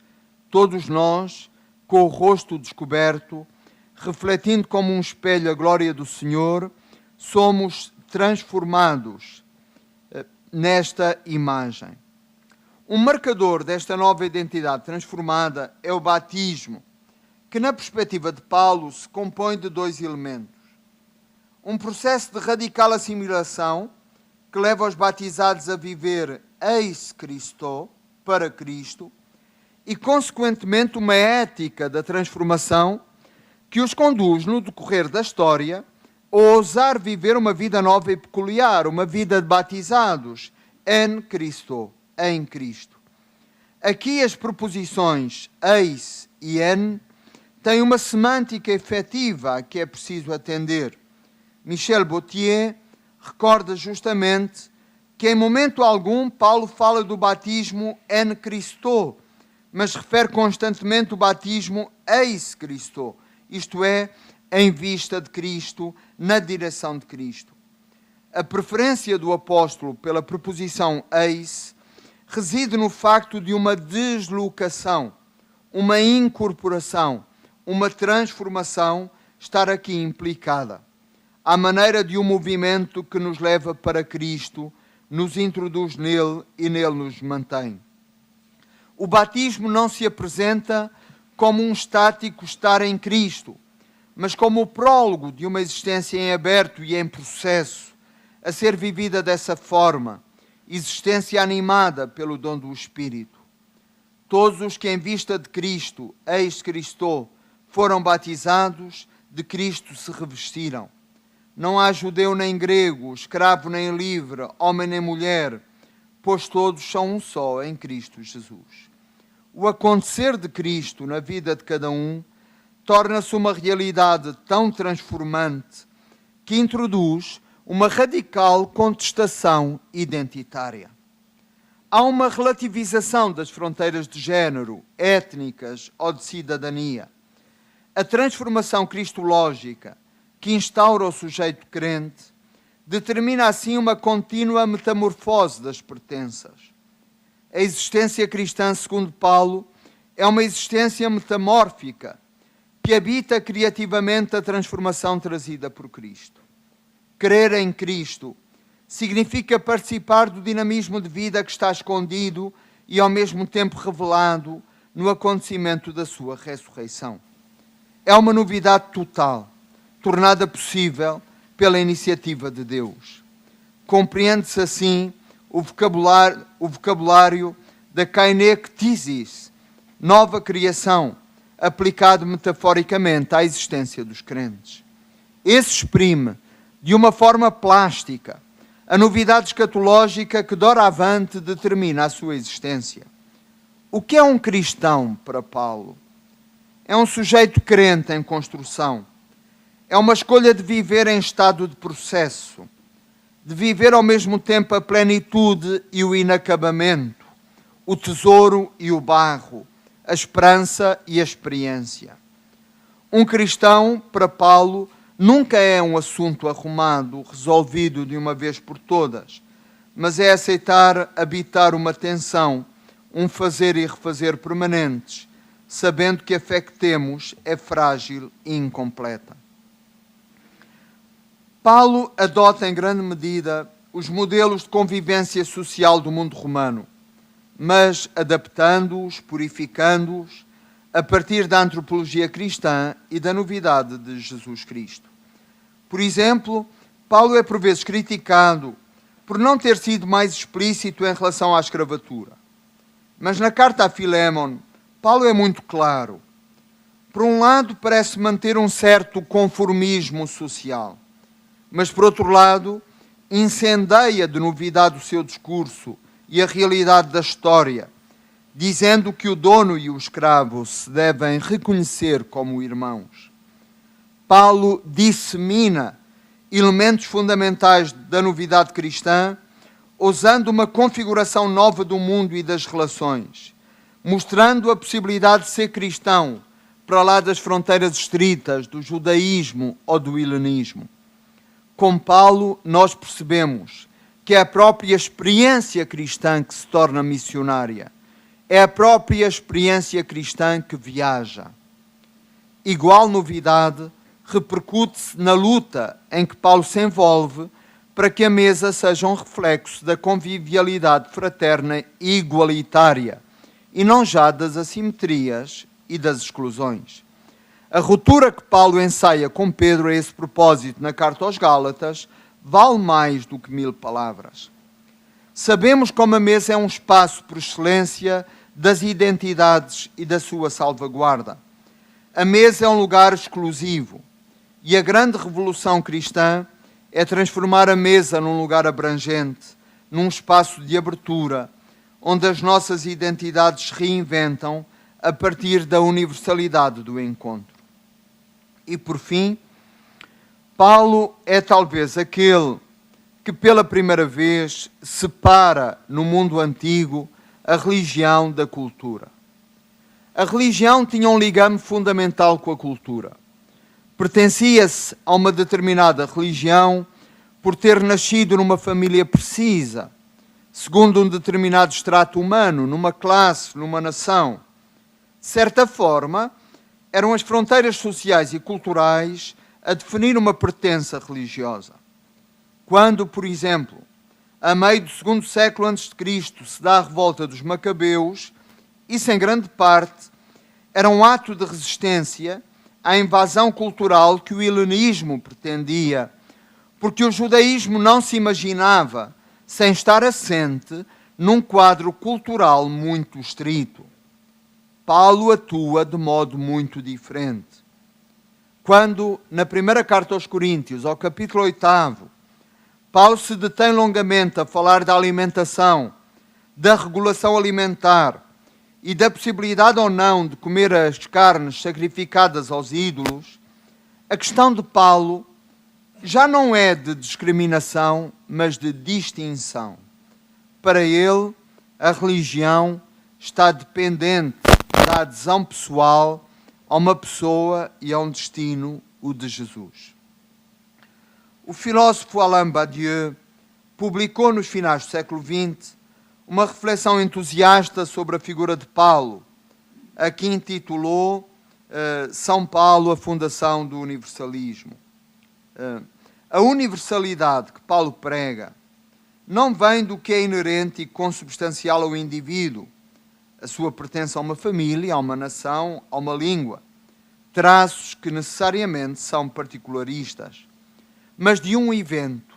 todos nós, com o rosto descoberto, refletindo como um espelho a glória do Senhor, somos transformados nesta imagem. Um marcador desta nova identidade transformada é o batismo, que na perspectiva de Paulo se compõe de dois elementos. Um processo de radical assimilação que leva os batizados a viver eis Cristo, para Cristo, e consequentemente uma ética da transformação que os conduz no decorrer da história a ousar viver uma vida nova e peculiar, uma vida de batizados en Cristo, em Cristo. Aqui as preposições eis e en têm uma semântica efetiva a que é preciso atender. Michel Boutier recorda justamente que em momento algum Paulo fala do batismo en Cristo, mas refere constantemente o batismo eis Cristo, isto é, em vista de Cristo, na direção de Cristo. A preferência do apóstolo pela preposição eis reside no facto de uma deslocação, uma incorporação, uma transformação estar aqui implicada, à maneira de um movimento que nos leva para Cristo, nos introduz nele e nele nos mantém. O batismo não se apresenta como um estático estar em Cristo, mas como o prólogo de uma existência em aberto e em processo, a ser vivida dessa forma, existência animada pelo dom do Espírito. Todos os que em vista de Cristo, eis Cristo, foram batizados, de Cristo se revestiram. Não há judeu nem grego, escravo nem livre, homem nem mulher, pois todos são um só em Cristo Jesus. O acontecer de Cristo na vida de cada um torna-se uma realidade tão transformante que introduz uma radical contestação identitária. Há uma relativização das fronteiras de género, étnicas ou de cidadania. A transformação cristológica que instaura o sujeito crente determina assim uma contínua metamorfose das pertenças. A existência cristã, segundo Paulo, é uma existência metamórfica que habita criativamente a transformação trazida por Cristo. Crer em Cristo significa participar do dinamismo de vida que está escondido e ao mesmo tempo revelado no acontecimento da sua ressurreição. É uma novidade total, tornada possível pela iniciativa de Deus. Compreende-se assim o vocabulário da kainektisis, nova criação, aplicado metaforicamente à existência dos crentes. Esse exprime, de uma forma plástica, a novidade escatológica que doravante determina a sua existência. O que é um cristão para Paulo? É um sujeito crente em construção. É uma escolha de viver em estado de processo, de viver ao mesmo tempo a plenitude e o inacabamento, o tesouro e o barro, a esperança e a experiência. Um cristão, para Paulo, nunca é um assunto arrumado, resolvido de uma vez por todas, mas é aceitar habitar uma tensão, um fazer e refazer permanentes, sabendo que a fé que temos é frágil e incompleta. Paulo adota em grande medida os modelos de convivência social do mundo romano, mas adaptando-os, purificando-os, a partir da antropologia cristã e da novidade de Jesus Cristo. Por exemplo, Paulo é por vezes criticado por não ter sido mais explícito em relação à escravatura. Mas na carta a Filémon, Paulo é muito claro. Por um lado, parece manter um certo conformismo social, mas por outro lado, incendeia de novidade o seu discurso e a realidade da história, dizendo que o dono e o escravo se devem reconhecer como irmãos. Paulo dissemina elementos fundamentais da novidade cristã, usando uma configuração nova do mundo e das relações, mostrando a possibilidade de ser cristão para lá das fronteiras estritas do judaísmo ou do helenismo. Com Paulo, nós percebemos que é a própria experiência cristã que se torna missionária. É a própria experiência cristã que viaja. Igual novidade repercute-se na luta em que Paulo se envolve para que a mesa seja um reflexo da convivialidade fraterna e igualitária, e não já das assimetrias e das exclusões. A ruptura que Paulo ensaia com Pedro a esse propósito na carta aos Gálatas vale mais do que 1000 palavras. Sabemos como a mesa é um espaço por excelência das identidades e da sua salvaguarda. A mesa é um lugar exclusivo e a grande revolução cristã é transformar a mesa num lugar abrangente, num espaço de abertura, onde as nossas identidades se reinventam a partir da universalidade do encontro. E por fim, Paulo é talvez aquele que pela primeira vez separa no mundo antigo a religião da cultura. A religião tinha um ligame fundamental com a cultura. Pertencia-se a uma determinada religião por ter nascido numa família precisa, segundo um determinado extrato humano, numa classe, numa nação. De certa forma, eram as fronteiras sociais e culturais a definir uma pertença religiosa. Quando, por exemplo, a meio do segundo século a.C. se dá a revolta dos Macabeus, isso em grande parte era um ato de resistência à invasão cultural que o helenismo pretendia, porque o judaísmo não se imaginava sem estar assente num quadro cultural muito estrito. Paulo atua de modo muito diferente. Quando, na primeira carta aos Coríntios, ao capítulo 8, Paulo se detém longamente a falar da alimentação, da regulação alimentar e da possibilidade ou não de comer as carnes sacrificadas aos ídolos, a questão de Paulo já não é de discriminação, mas de distinção. Para ele, a religião está dependente da adesão pessoal a uma pessoa e a um destino, o de Jesus. O filósofo Alain Badiou publicou nos finais do século XX uma reflexão entusiasta sobre a figura de Paulo, a que intitulou São Paulo, a fundação do universalismo. A universalidade que Paulo prega não vem do que é inerente e consubstancial ao indivíduo, a sua pertença a uma família, a uma nação, a uma língua, traços que necessariamente são particularistas, mas de um evento.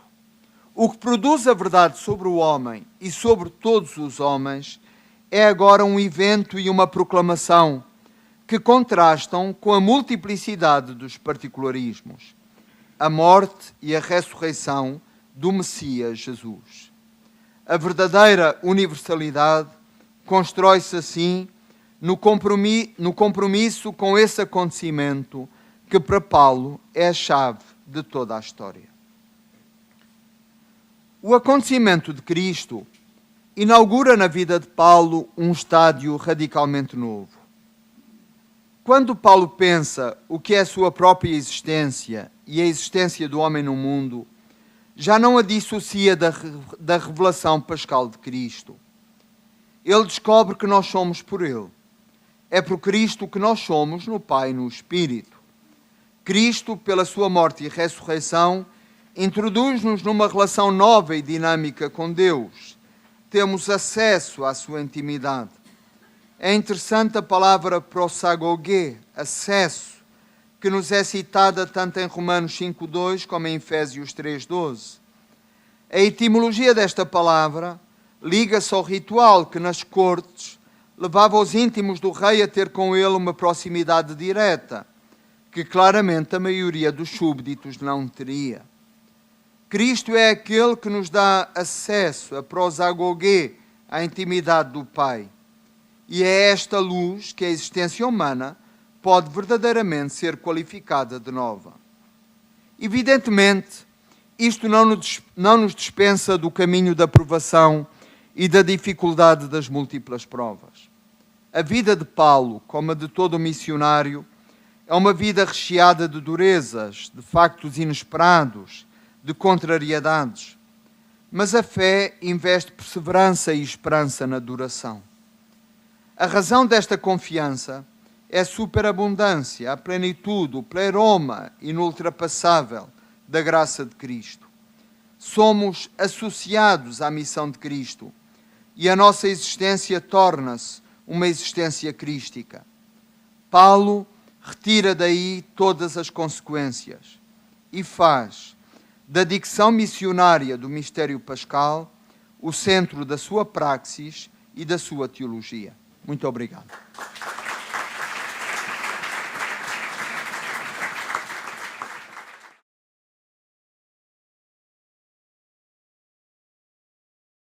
O que produz a verdade sobre o homem e sobre todos os homens é agora um evento e uma proclamação que contrastam com a multiplicidade dos particularismos, a morte e a ressurreição do Messias Jesus. A verdadeira universalidade constrói-se assim no compromisso com esse acontecimento que para Paulo é a chave de toda a história. O acontecimento de Cristo inaugura na vida de Paulo um estádio radicalmente novo. Quando Paulo pensa o que é a sua própria existência e a existência do homem no mundo, já não a dissocia da revelação pascal de Cristo. Ele descobre que nós somos por Ele É por Cristo que nós somos no Pai e no Espírito. Cristo, pela sua morte e ressurreição, introduz-nos numa relação nova e dinâmica com Deus. Temos acesso à sua intimidade. É interessante a palavra prosagogê, acesso, que nos é citada tanto em Romanos 5:2 como em Efésios 3:12. A etimologia desta palavra liga-se ao ritual que nas cortes levava os íntimos do rei a ter com ele uma proximidade direta, que claramente a maioria dos súbditos não teria. Cristo é aquele que nos dá acesso a prosagogê, à intimidade do Pai. E é esta luz que a existência humana pode verdadeiramente ser qualificada de nova. Evidentemente, isto não nos dispensa do caminho da provação e da dificuldade das múltiplas provas. A vida de Paulo, como a de todo o missionário, é uma vida recheada de durezas, de factos inesperados, de contrariedades. Mas a fé investe perseverança e esperança na duração. A razão desta confiança é a superabundância, a plenitude, o pleroma inultrapassável da graça de Cristo. Somos associados à missão de Cristo e a nossa existência torna-se uma existência crística. Paulo retira daí todas as consequências e faz da dicção missionária do mistério pascal o centro da sua praxis e da sua teologia. Muito obrigado.